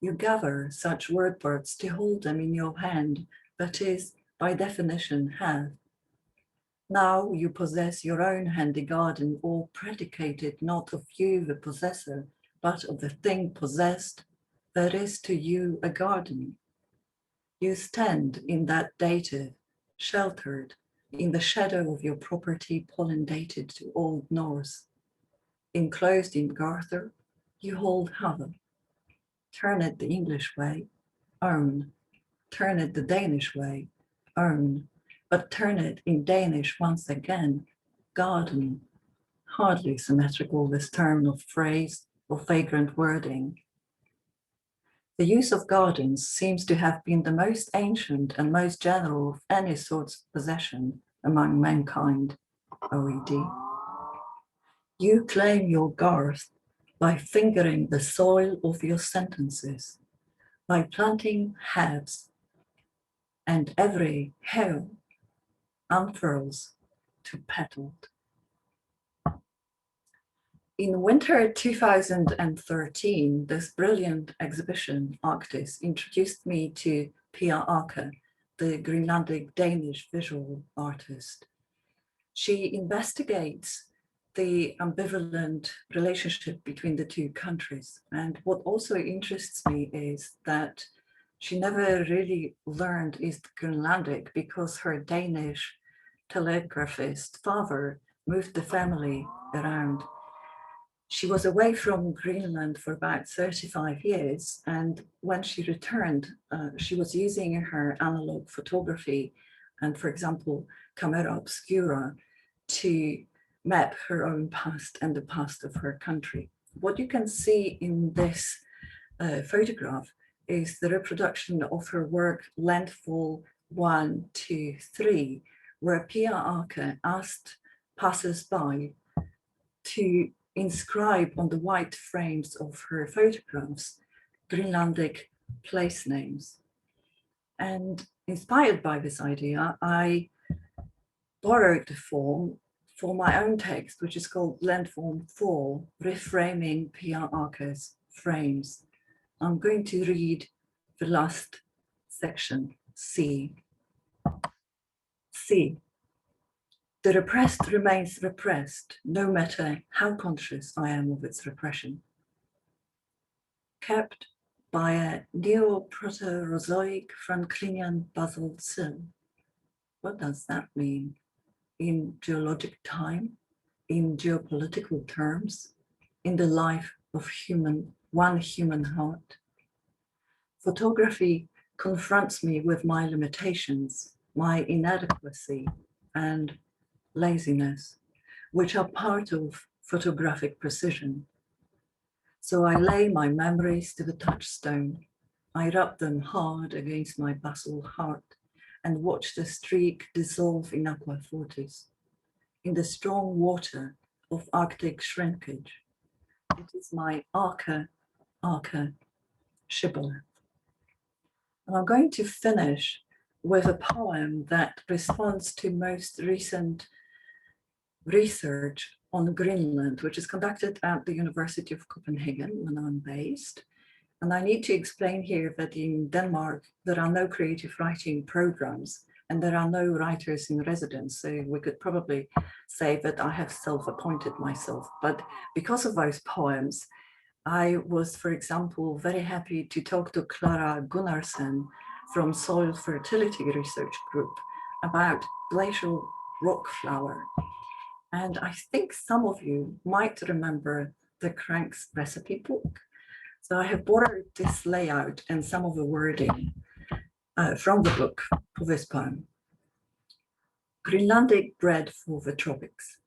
You gather such word parts to hold them in your hand, that is, by definition, have. Now you possess your own handy garden, all predicated not of you, the possessor, but of the thing possessed, that is to you a garden. You stand in that dative, sheltered, in the shadow of your property pollen dated to Old Norse. Enclosed in Garther, you hold Have. Turn it the English way, own. Turn it the Danish way, own. But turn it in Danish once again, garden. Hardly symmetrical, this turn of phrase or vagrant wording. The use of gardens seems to have been the most ancient and most general of any sort of possession among mankind, OED. You claim your garth by fingering the soil of your sentences, by planting halves, and every hair unfurls to petaled. In winter 2013, this brilliant exhibition, Arctis, introduced me to Pia Ake, the Greenlandic Danish visual artist. She investigates the ambivalent relationship between the two countries. And what also interests me is that she never really learned East Greenlandic because her Danish telegraphist father moved the family around. She was away from Greenland for about 35 years. And when she returned, she was using her analog photography and, for example, camera obscura to map her own past and the past of her country. What you can see in this photograph is the reproduction of her work Landfall 1, 2, 3, where Pia Ake asked passers-by to inscribe on the white frames of her photographs Greenlandic place names. And inspired by this idea, I borrowed the form for my own text, which is called Landform 4, Reframing Pia Ake's Frames. I'm going to read the last section, C. C. The repressed remains repressed, no matter how conscious I am of its repression. Kept by a neo-proterozoic Franklinian basalt sill. What does that mean? In geologic time, in geopolitical terms, in the life of one human heart. Photography confronts me with my limitations, my inadequacy, and laziness, which are part of photographic precision. So I lay my memories to the touchstone. I rub them hard against my basalt heart and watch the streak dissolve in aqua fortis, in the strong water of Arctic shrinkage. It is my Ake shibboleth. And I'm going to finish with a poem that responds to most recent research on Greenland, which is conducted at the University of Copenhagen, where I'm based. And I need to explain here that in Denmark, there are no creative writing programs and there are no writers in residence. So we could probably say that I have self-appointed myself. But because of those poems, I was, for example, very happy to talk to Clara Gunnarsson from Soil Fertility Research Group about glacial rock flower. And I think some of you might remember the Crank's recipe book. So I have borrowed this layout and some of the wording from the book for this poem. Greenlandic bread for the tropics.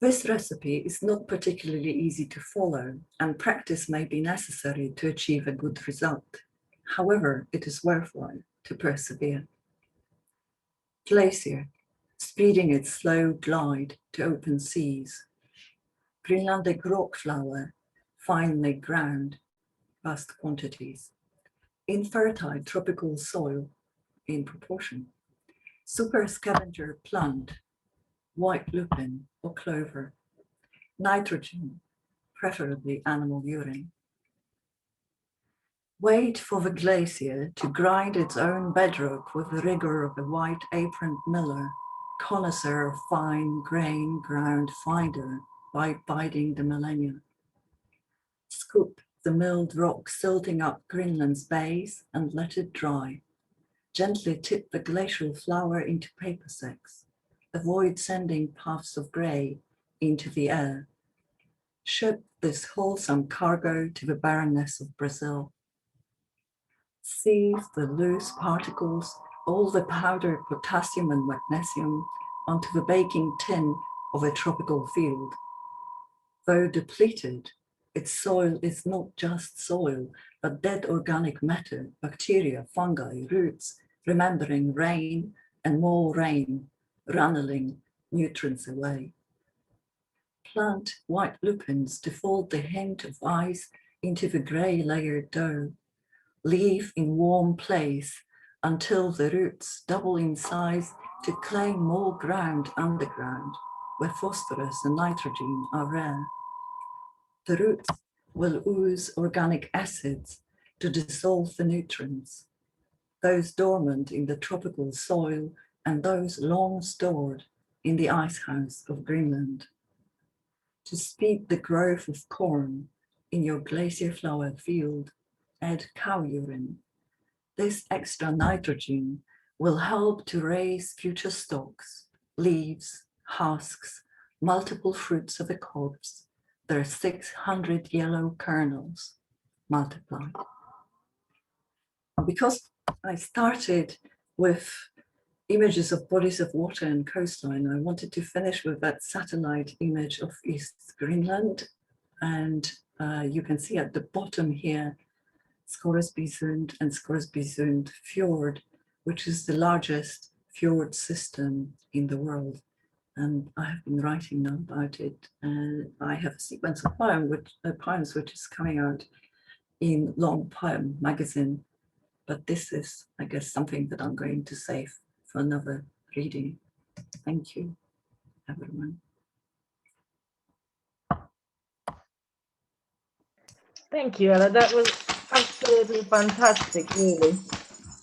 This recipe is not particularly easy to follow, and practice may be necessary to achieve a good result. However, it is worthwhile to persevere. Glacier, speeding its slow glide to open seas. Greenlandic rock flour, finely ground, vast quantities. Infertile tropical soil in proportion. Super scavenger plant, white lupin or clover, nitrogen, preferably animal urine. Wait for the glacier to grind its own bedrock with the rigor of a white-aproned miller, connoisseur of fine grain ground finder by biding the millennia. Scoop the milled rock silting up Greenland's bays and let it dry. Gently tip the glacial flour into paper sacks. Avoid sending puffs of grey into the air. Ship this wholesome cargo to the barrenness of Brazil. Sieve the loose particles, all the powdered potassium and magnesium, onto the baking tin of a tropical field. Though depleted, its soil is not just soil, but dead organic matter, bacteria, fungi, roots, remembering rain and more rain, runneling nutrients away. Plant white lupins to fold the hint of ice into the grey layered dough. Leave in warm place until the roots double in size to claim more ground underground, where phosphorus and nitrogen are rare. The roots will ooze organic acids to dissolve the nutrients, those dormant in the tropical soil and those long stored in the icehouse of Greenland. To speed the growth of corn in your glacier flower field, add cow urine. This extra nitrogen will help to raise future stalks, leaves, husks, multiple fruits of the cobs, their 600 yellow kernels multiplied. Because I started with images of bodies of water and coastline, I wanted to finish with that satellite image of East Greenland. And you can see at the bottom here, Scoresbysund and Scoresbysund Fjord, which is the largest fjord system in the world. And I have been writing now about it. And I have a sequence of poems which is coming out in Long Poem magazine. But this is, I guess, something that I'm going to save for another reading. Thank you, everyone. Thank you, Ella. That was absolutely fantastic, really.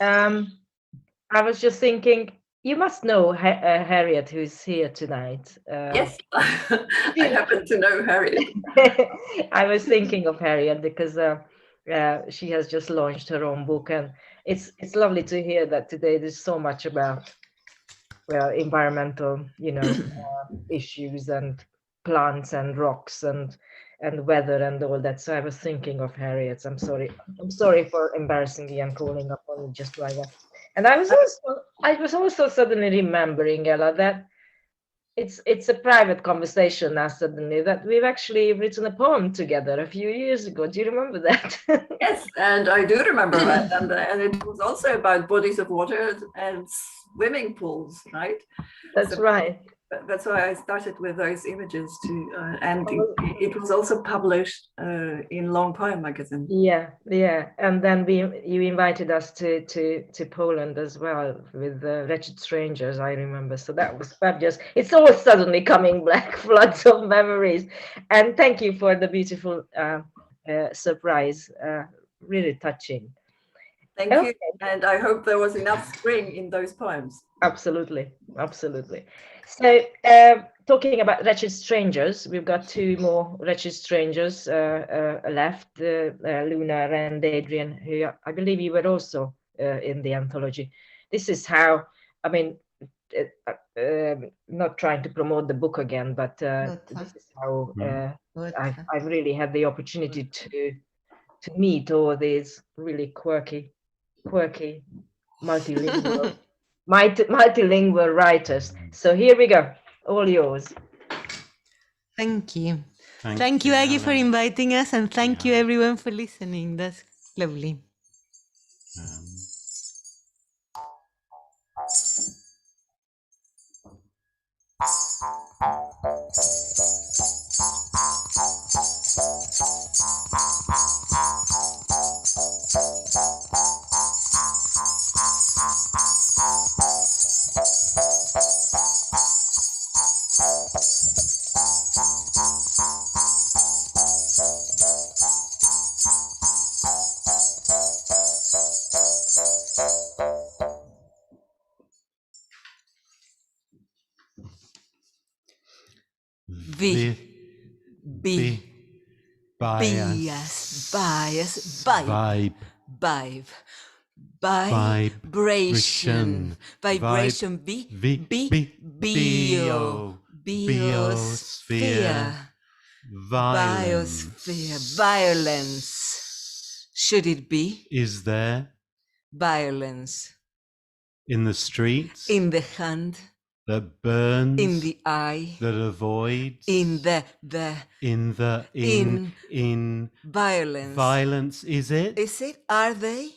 I was just thinking, you must know Harriet, who's here tonight. Yes, I happen to know Harriet. I was thinking of Harriet because she has just launched her own book, and it's lovely to hear that today there's so much about environmental, issues and plants and rocks and weather and all that. So I was thinking of Harriet. I'm sorry for embarrassing you and calling up on you just like that. And I was also suddenly remembering, Ella, that it's a private conversation now suddenly, that we've actually written a poem together a few years ago. Do you remember that? Yes, and I do remember that. And it was also about bodies of water and swimming pools, right? That's right. That's why I started with those images too, and it was also published in Long Poem magazine. Yeah, and then you invited us to Poland as well with Wretched Strangers, I remember. So that was fabulous. It's all suddenly coming back, floods of memories. And thank you for the beautiful surprise. Really touching. Thank you, and I hope there was enough spring in those poems. Absolutely. So talking about Wretched Strangers, we've got two more Wretched Strangers left, Luna and Adrian, who I believe you were also in the anthology. This is how, I mean, not trying to promote the book again, but this is how I've really had the opportunity to meet all these really quirky, multilingual multilingual writers. So here we go, all yours. Thank you. Thank you, Aggie, for inviting us, and thank you everyone for listening. That's lovely. V. B. Bias. Vibe. Vibe. Vibration. Vibration. B. Bio. Biosphere. Biosphere. Violence. Should it be? Is there Violence. in the streets In the hand. that burns, In the eye. that avoids, In violence. Violence, is it? Is it? Are they?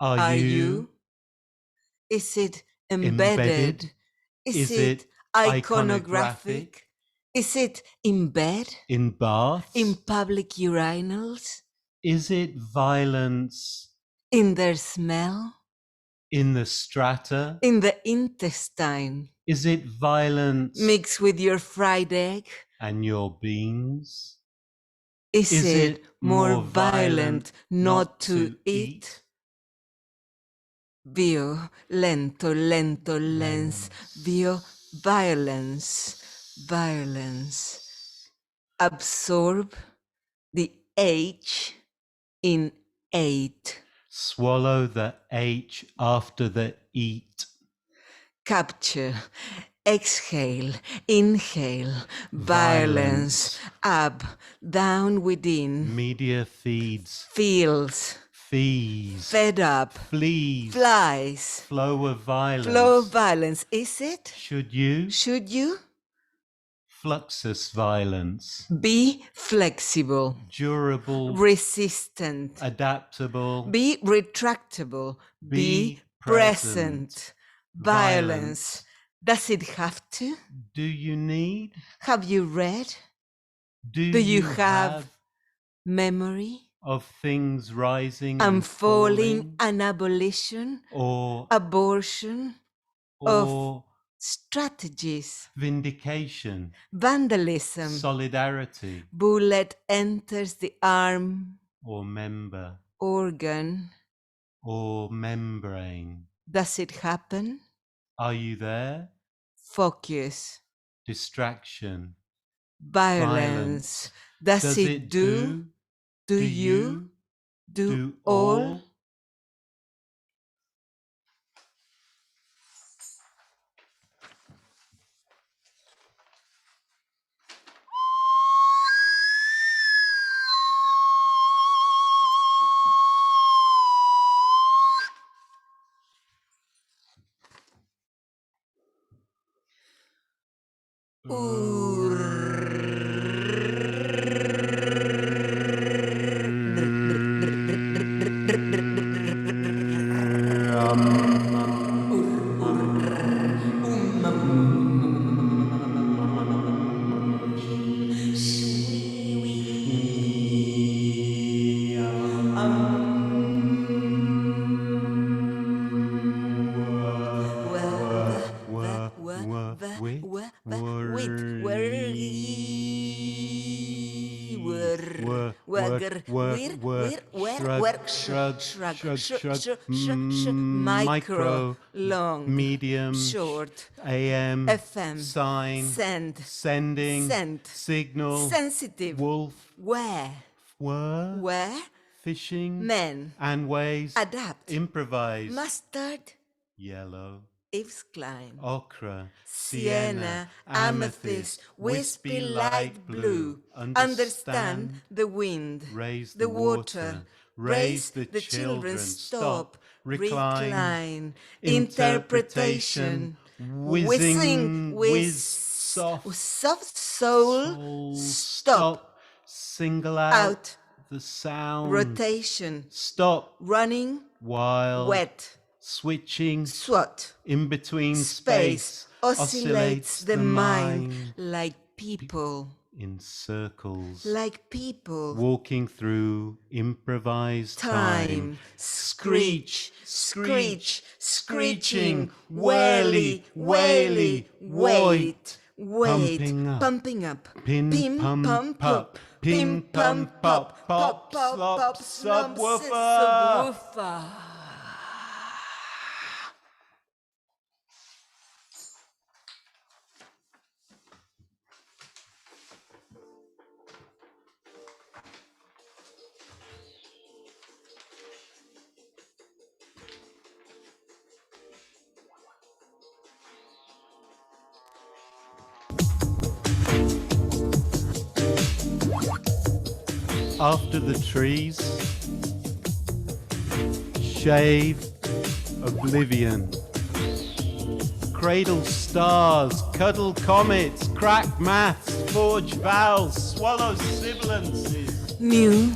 Are you Is it embedded? Is it iconographic? Is it in bed? in baths? In public urinals? Is it violence In their smell? in the strata? In the intestine? Is it violence Mixed with your fried egg? and your beans? Is Is it it more more violent violent not not to to eat? Bio, lento, lens. Bio, violence. Absorb the H in 8. Swallow the H after the eat. Capture, exhale, inhale, violence, up, down within, Media feeds, feels, fees, fed up, fleas, flies, flow of violence. flow of violence. Is it? Should you? Should you? Fluxus violence. Be flexible, Durable, resistant, adaptable, be retractable, be present. Violence. Does it have to? Do you need? Have you read? Do you have memory? of things rising And falling and abolition, or abortion, of or strategies, vindication, vandalism, solidarity, bullet enters the arm, or member, organ. or membrane. Does it happen? Are you there? Focus, Distraction. violence. Does it do? Do you? Do all? Micro, long, medium, short, AM, FM, sign, send, sending, sent, signal, sensitive, wolf, where, were, fishing, men, and ways, adapt, improvise, mustard, yellow, Eve's climb, ochre, sienna, amethyst, wispy light blue, understand the wind, raise the water, raise the children, stop, recline, interpretation, whizzing, whiz, soft soul, stop, single out, the sound, rotation, stop, running, while, wet, switching, swat, in between space, oscillates the mind mind like people, in circles, like people, walking through improvised time, screech, screech, screeching, waily, waily, wait, pumping up, pim, pum, pum, pop, pim, pum, pop, pop, slop, slop, subwoofer. subwoofer. after the trees. Shave oblivion. Cradle stars, cuddle comets, crack maths, forge vowels, swallow sibilances. New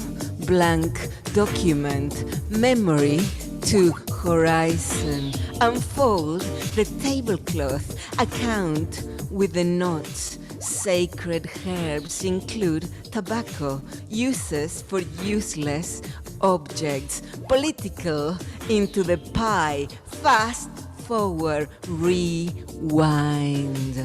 blank document, memory to horizon. Unfold the tablecloth, account with the knots. Sacred herbs include tobacco, uses for useless objects, political into the pie, fast forward, rewind.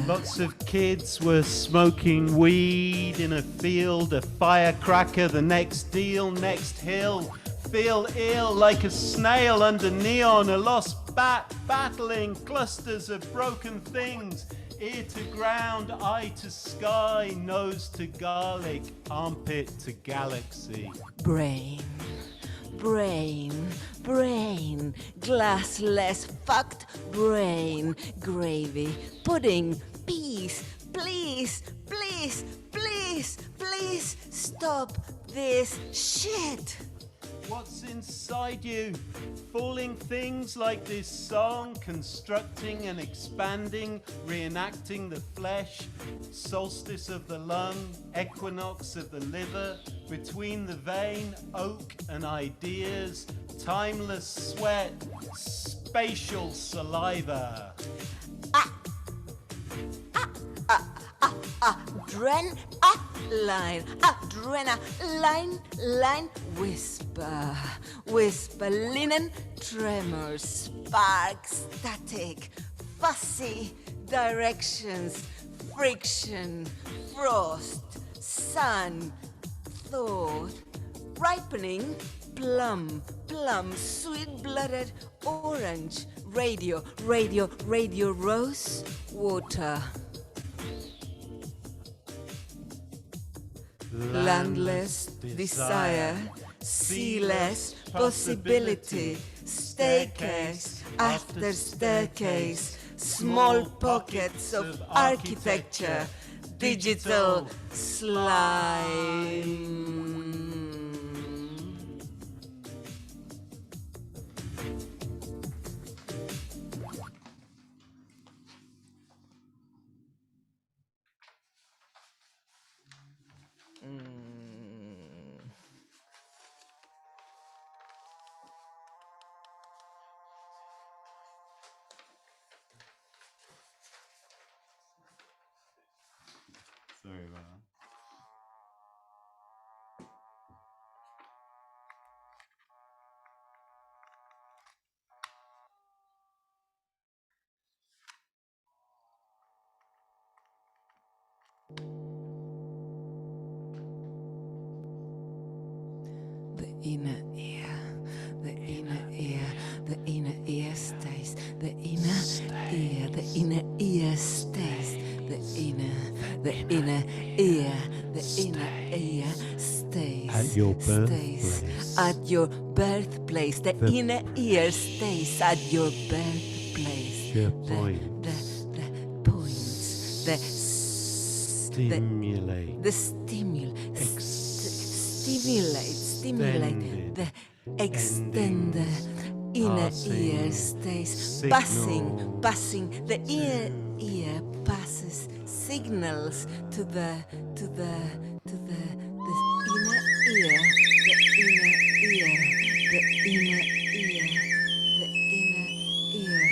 Lots of kids were smoking weed in a field, a firecracker, the next deal, next hill. Feel ill like a snail under neon, a lost bat battling clusters of broken things. Ear to ground, eye to sky, nose to garlic, armpit to galaxy. Brain, brain, brain, glassless fucked brain, gravy, pudding, peas, please, please, please, please stop this shit. What's inside you? Falling things like this song, constructing and expanding, reenacting the flesh, solstice of the lung, equinox of the liver, between the vein, oak and ideas, timeless sweat, spatial saliva. Adrenaline, whisper, whisper, linen, tremors, spark, static, fussy, directions, friction, frost, sun, thought, ripening, plum, sweet-blooded, orange, radio, rose, water. Landless desire, sealess possibility, staircase after staircase, small pockets of architecture, digital slime. Sorry about that. The inner ear, the inner ear, the inner ear stays, the inner ear, the inner ear stays, the inner ear, the inner ear stays. At your stays birthplace. at your birthplace. The inner ear stays at your birthplace. The points, the stimulate. the stimulate, the extended inner ear stays, passing, the ear passes signals to the inner ear, the inner ear, the inner ear, the inner ear.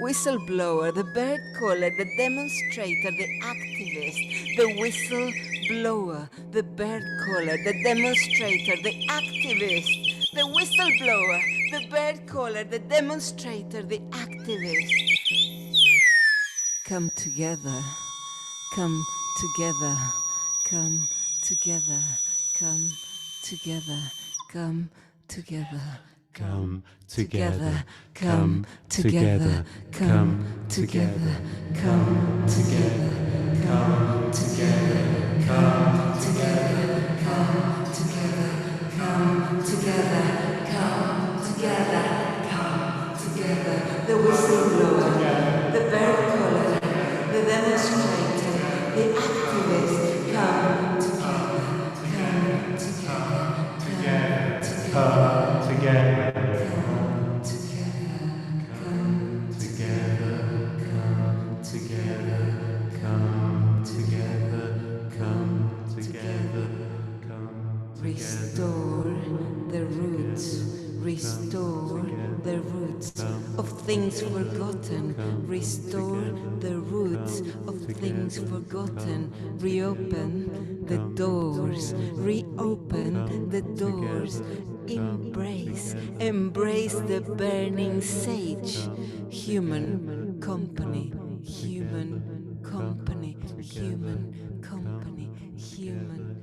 Whistleblower, the bird caller, the demonstrator, the activist, the whistleblower, the bird caller, the demonstrator, the activist, the whistleblower, the bird caller, the demonstrator, the activist. Come together, come together, come together, come together, come together. Come together, come together, come together, come together, come together, come together, come together, come together, come together, come together. The whistleblower, the bird caller, the demonstrator, the activist, come together. come together, come together, come together, come together, come together, come together. Restore the roots, restore the roots of things forgotten, restore the roots of things forgotten, reopen the doors, reopen the doors, embrace, embrace the burning sage, human company, human company, human company, human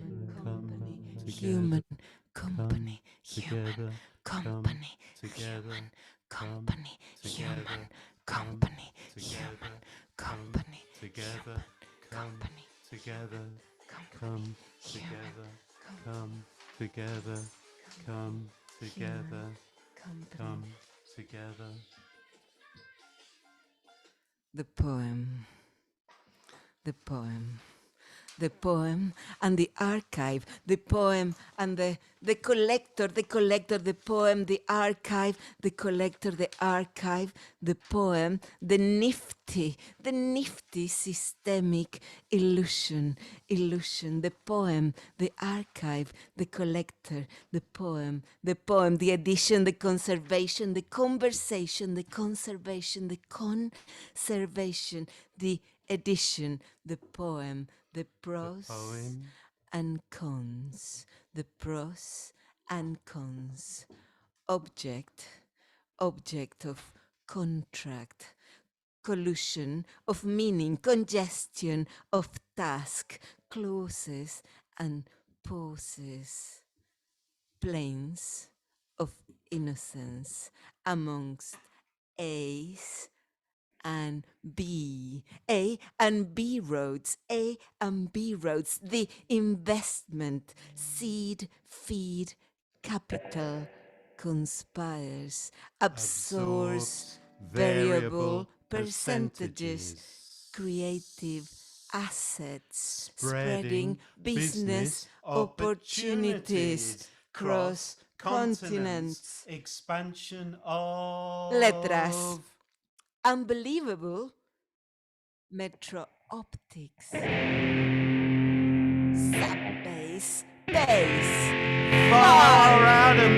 company, human company, human company, human company, human company, human company, Together, come together, come together, come together, come together, come together. the poem, the poem, the poem and the archive, the poem and the collector, the poem, the archive, the collector, the archive, the poem, the nifty systemic illusion, the poem, the archive, the collector, the poem, the edition, the conservation, the conversation, the conservation, the conservation, the edition, the poem, the pros and cons, the pros and cons, object of contract, collusion of meaning, congestion of task, clauses and pauses, planes of innocence amongst A's and B, A and B roads, A and B roads, the investment, seed, feed, capital, conspires, absorbs variable percentages, creative assets, spreading business opportunities, cross continents, expansion of letras, unbelievable metro optics, sub-base, base, far out of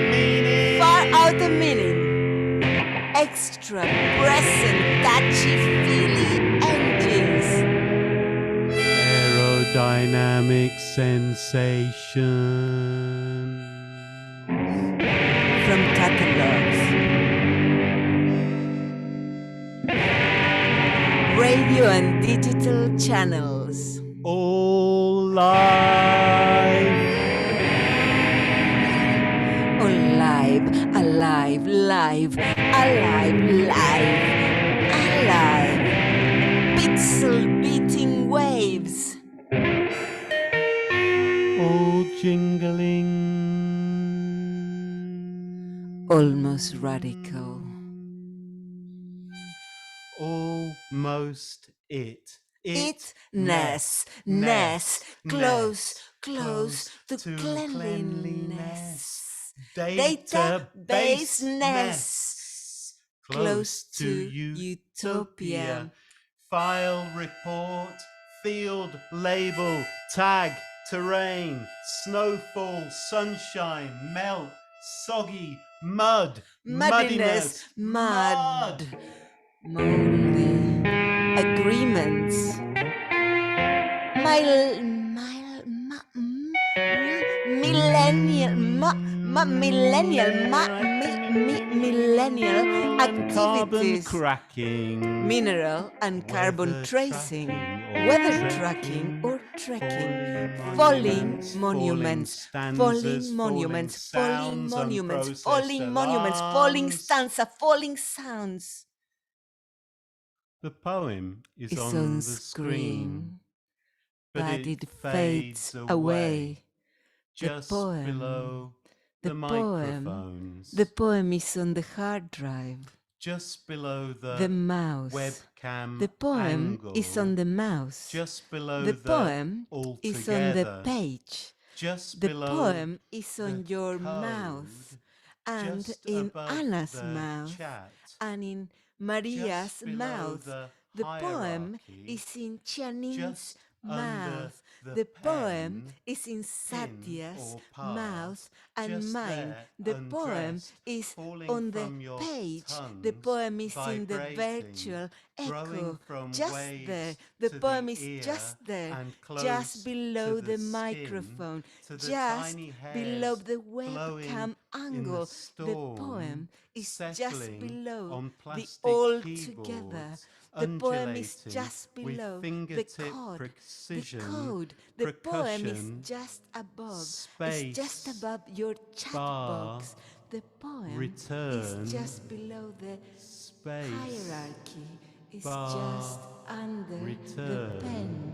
meaning, extra present touchy-feely engines, aerodynamic sensation from catalogs, radio and digital channels, all live, alive, pixel beating waves, all jingling, almost radical, almost itness, close to cleanliness, databaseness, close to utopia, file report, field label, tag, terrain, snowfall, sunshine, melt, soggy, mud, muddiness, mud, moldy, agreements, millennial carbon activities, cracking, mineral and carbon weather tracing, tracking weather tracking or trekking, falling monuments, falling stanza, falling sounds. The poem is It's on the screen, but it fades away. just poem, below the the poem, microphones, The poem is on the hard drive, just below the mouse. webcam The poem angle, is on the mouse. just below The poem is on the altogether, page. just The below poem is on the your code, mouth. and just in above Anna's the mouth chat, and in Maria's just below mouth. the poem hierarchy, is in Chianin's just under mouth. the The poem pen, is in in Satya's or mouth past, and just mine. there, The poem undressed, is falling on the from your page. The tongues, poem is in the vibrating, virtual growing echo. from Just waves there. The to poem the is ear just there. and close Just below to the skin, microphone. to the Just tiny below hairs the blowing webcam in the angle. The storm, poem is just settling below on the plastic all together. keyboards, The poem is undulating just with below the fingertip chord. The precision, code. The poem is percussion, just above. space, It's just above your chat bar, box. The poem return, is just below the space, hierarchy. It's bar, just under the return, pen.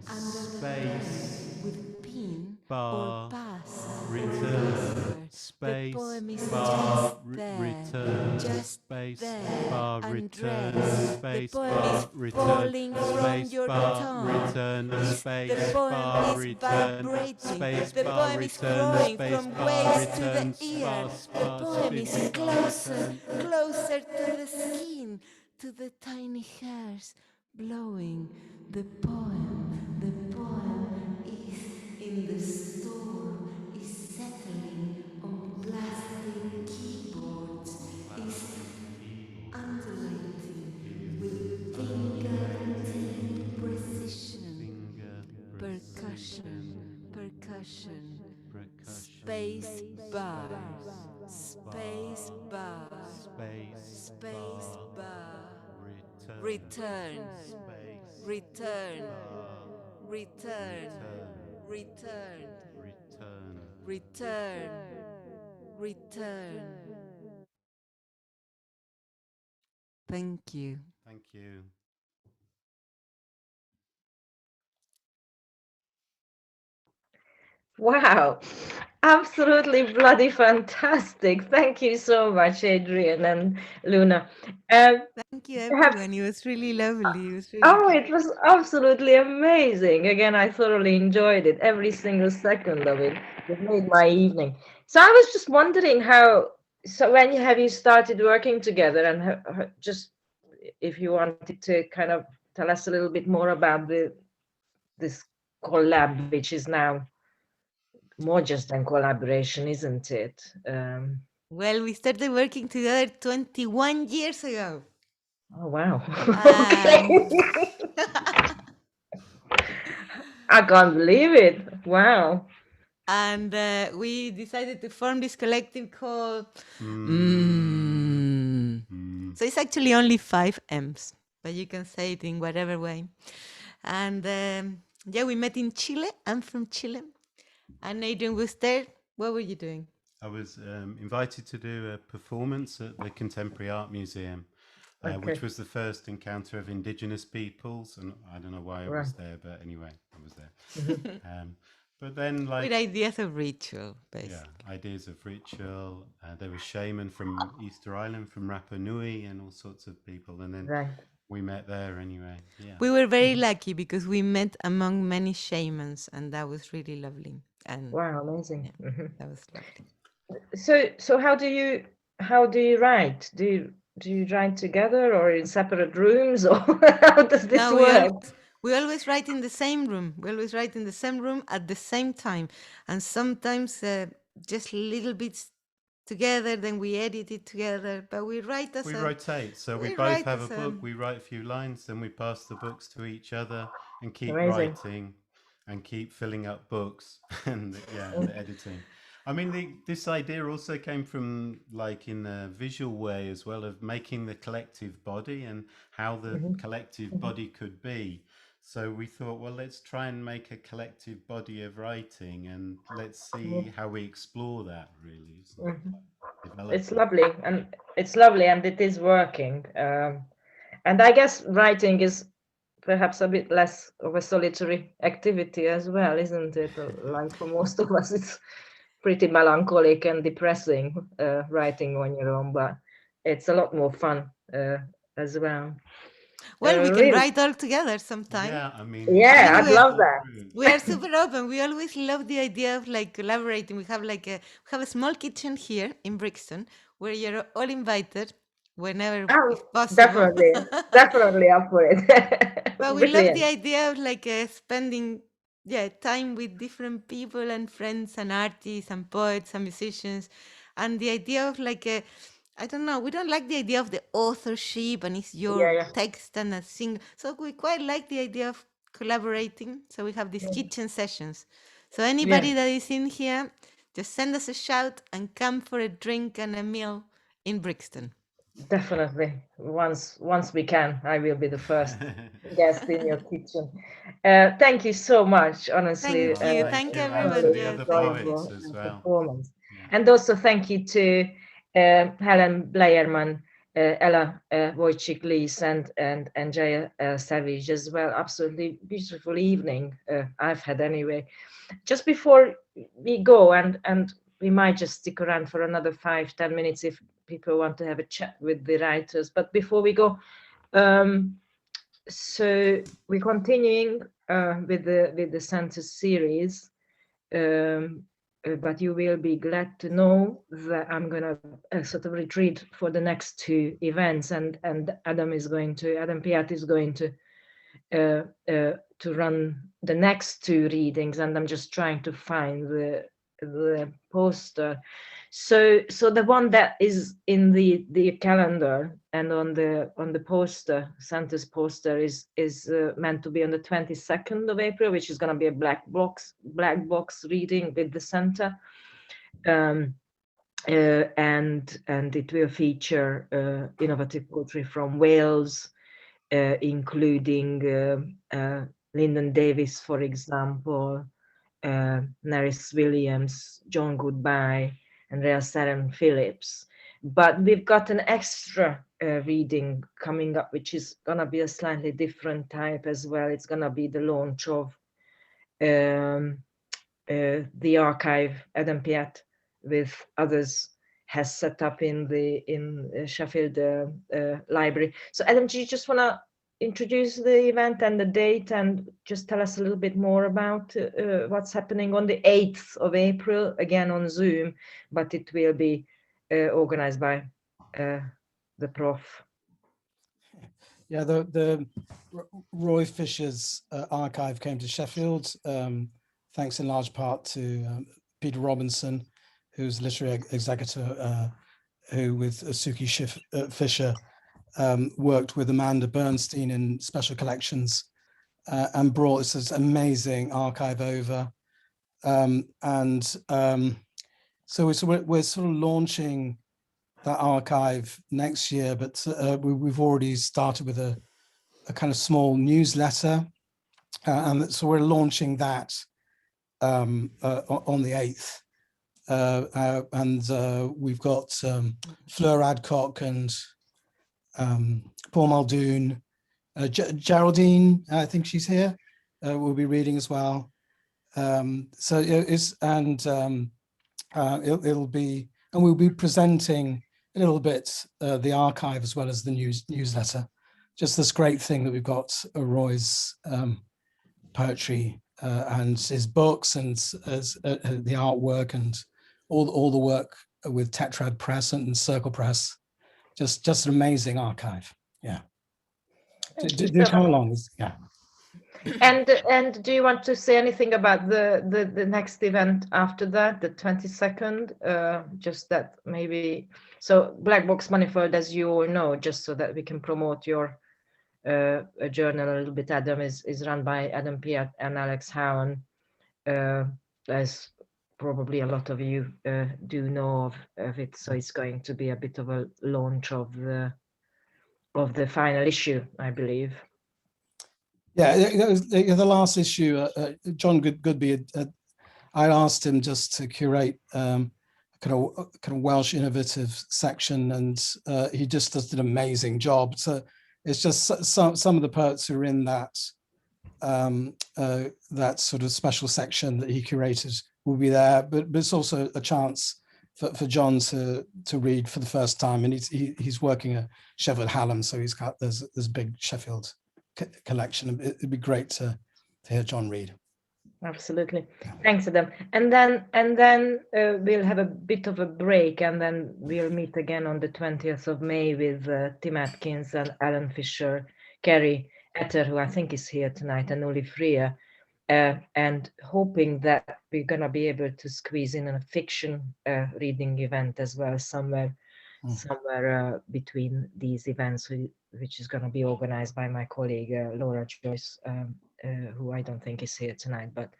Under the space, pen with pin or bar, pass or return, whatever. The space, poem is bar, just there. return, Just space, there, bar, return, undressed. The space, poem bar, is return, falling from space, your bar, tongue. return, The space, poem bar, is return, vibrating. space, The bar, poem is return, growing space, from bar, waves to return, the ear. sparse, The sparse, poem is spin, bar, closer, return. closer to the skin, to the tiny hairs blowing. The poem is in the storm, is settling on plastic keyboards, is undulating with fingertip precision, percussion, space bar, space bar, space bar, return, return, return, return, return, return. Thank you. Thank you. Wow, absolutely bloody fantastic. Thank you so much, Adrian and Luna. Thank you, Perhaps, everyone. It was really lovely. It was really oh, good. it was absolutely amazing. Again, I thoroughly enjoyed it. Every single second of it. It made my evening. So I was just wondering how, so when have you started working together, and just if you wanted to kind of tell us a little bit more about this collab, which is now more just than collaboration, isn't it? Well, we started working together 21 years ago. Oh, wow. Okay. I can't believe it. Wow. And we decided to form this collective called So it's actually only 5 M's, but you can say it in whatever way. And yeah, we met in Chile. I'm from Chile. And Adrian was there. What were you doing? I was invited to do a performance at the Contemporary Art Museum, which was the first encounter of Indigenous peoples. And I don't know why I was there, but anyway, I was there. But then, like, with ideas of ritual, basically. Yeah, ideas of ritual. There was shaman from Easter Island, from Rapa Nui, and all sorts of people. And then we met there anyway. Yeah. We were very lucky because we met among many shamans, and that was really lovely. And wow, amazing. Yeah, that was So lovely. how do you write? Do you write together or in separate rooms, or how does this work? We always write in the same room. We always write in the same room at the same time, and sometimes just little bits together. Then we edit it together. But we write as we a rotate. So we both have a book. We write a few lines, then we pass the books to each other and keep writing and keep filling up books and the editing. I mean, this idea also came from, like, in a visual way as well, of making the collective body and how the collective body could be. So we thought, well, let's try and make a collective body of writing, and let's see how we explore that, really. It's lovely, and it is working. And I guess writing is perhaps a bit less of a solitary activity as well, isn't it? Like for most of us, it's pretty melancholic and depressing writing on your own, but it's a lot more fun as well. Well, we can really? write all together sometime. Yeah, I mean, Yeah, I'd Anyway, love that. we are super open. We always love the idea of like collaborating. We have a small kitchen here in Brixton where you're all invited whenever Oh, it's possible. definitely up for it. But we love the Brilliant. idea of like spending time with different people and friends and artists and poets and musicians, and the idea of like I don't know, we don't like the idea of the authorship and it's your Yeah, text and a sing. So we quite like the idea of collaborating. So we have these yeah, kitchen sessions. So yeah, anybody that is in here, just send us a shout and come for a drink and a meal in Brixton. definitely. Once we can, I will be the first guest in your kitchen. Thank you so much, honestly. Thank you. thank Thank you, and everyone. to the Yes, other thank you. poets as well. Performance. Yeah. And also thank you to Helen Blejerman, Ella WÓJCIK-LEES, and JAYA SAVIGE as well. Absolutely beautiful evening I've had anyway. Just before we go, and we might just stick around for another 5-10 minutes if people want to have a chat with the writers. But before we go, so we're continuing with the Santa's series. But you will be glad to know that I'm gonna sort of retreat for the next 2 events, and Adam Piette is going to run the next 2 readings, and I'm just trying to find the poster. So the one that is in the calendar and on the poster, Santa's poster, is meant to be on the 22nd of April, which is going to be a black box reading with the Santa, and it will feature innovative poetry from Wales, including Lyndon Davis, for example, Nerys Williams, John Goodbye, and Rhea Seton Phillips. But we've got an extra reading coming up, which is going to be a slightly different type as well. It's going to be the launch of the archive Adam Piette with others has set up in Sheffield Library. So Adam, do you just want to introduce the event and the date and just tell us a little bit more about what's happening on the 8th of April, again on Zoom, but it will be organized by the prof. Yeah, the Roy Fisher's archive came to Sheffield, thanks in large part to Peter Robinson, who's literary executor, who with Suki Fisher worked with Amanda Bernstein in special collections and brought this amazing archive over. So we're sort of launching that archive next year, but we've already started with a kind of small newsletter. And so we're launching that on the 8th. We've got Fleur Adcock and Paul Muldoon, Geraldine, I think she's here, will be reading as well. So it'll be, and we'll be presenting a little bit the archive as well as the newsletter. Just this great thing that we've got Roy's poetry and his books and the artwork and all the work with Tetrad Press and Circle Press. Just an amazing archive. Yeah. Do come along. Yeah. And do you want to say anything about the next event after that, the 22nd? Just that maybe. So Black Box Manifold, as you all know, just so that we can promote your journal a little bit, Adam, is run by Adam Piette and Alex Howan, as probably a lot of you do know of it. So it's going to be a bit of a launch of the final issue, I believe. Yeah, the last issue, John Goodby, I asked him just to curate kind of Welsh innovative section, and he just does an amazing job. So it's just some of the poets who are in that that sort of special section that he curated will be there, but it's also a chance for John to read for the first time, and he's working at Sheffield Hallam, so he's got there's a big Sheffield collection. It'd be great to hear John read. Absolutely. Thanks, Adam. And then we'll have a bit of a break, and then we'll meet again on the 20th of May with Tim Atkins and Alan Fisher, Kerry Etter, who I think is here tonight, and Uli Freya, and hoping that we're going to be able to squeeze in a fiction reading event as well somewhere between these events, which is going to be organized by my colleague Laura Joyce, who I don't think is here tonight, but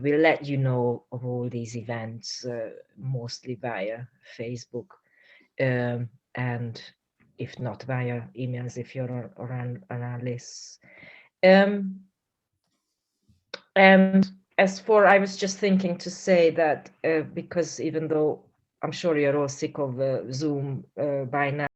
we'll let you know of all these events, mostly via Facebook, and if not via emails, if you're on our lists. And as for, I was just thinking to say that because even though I'm sure you're all sick of Zoom by now,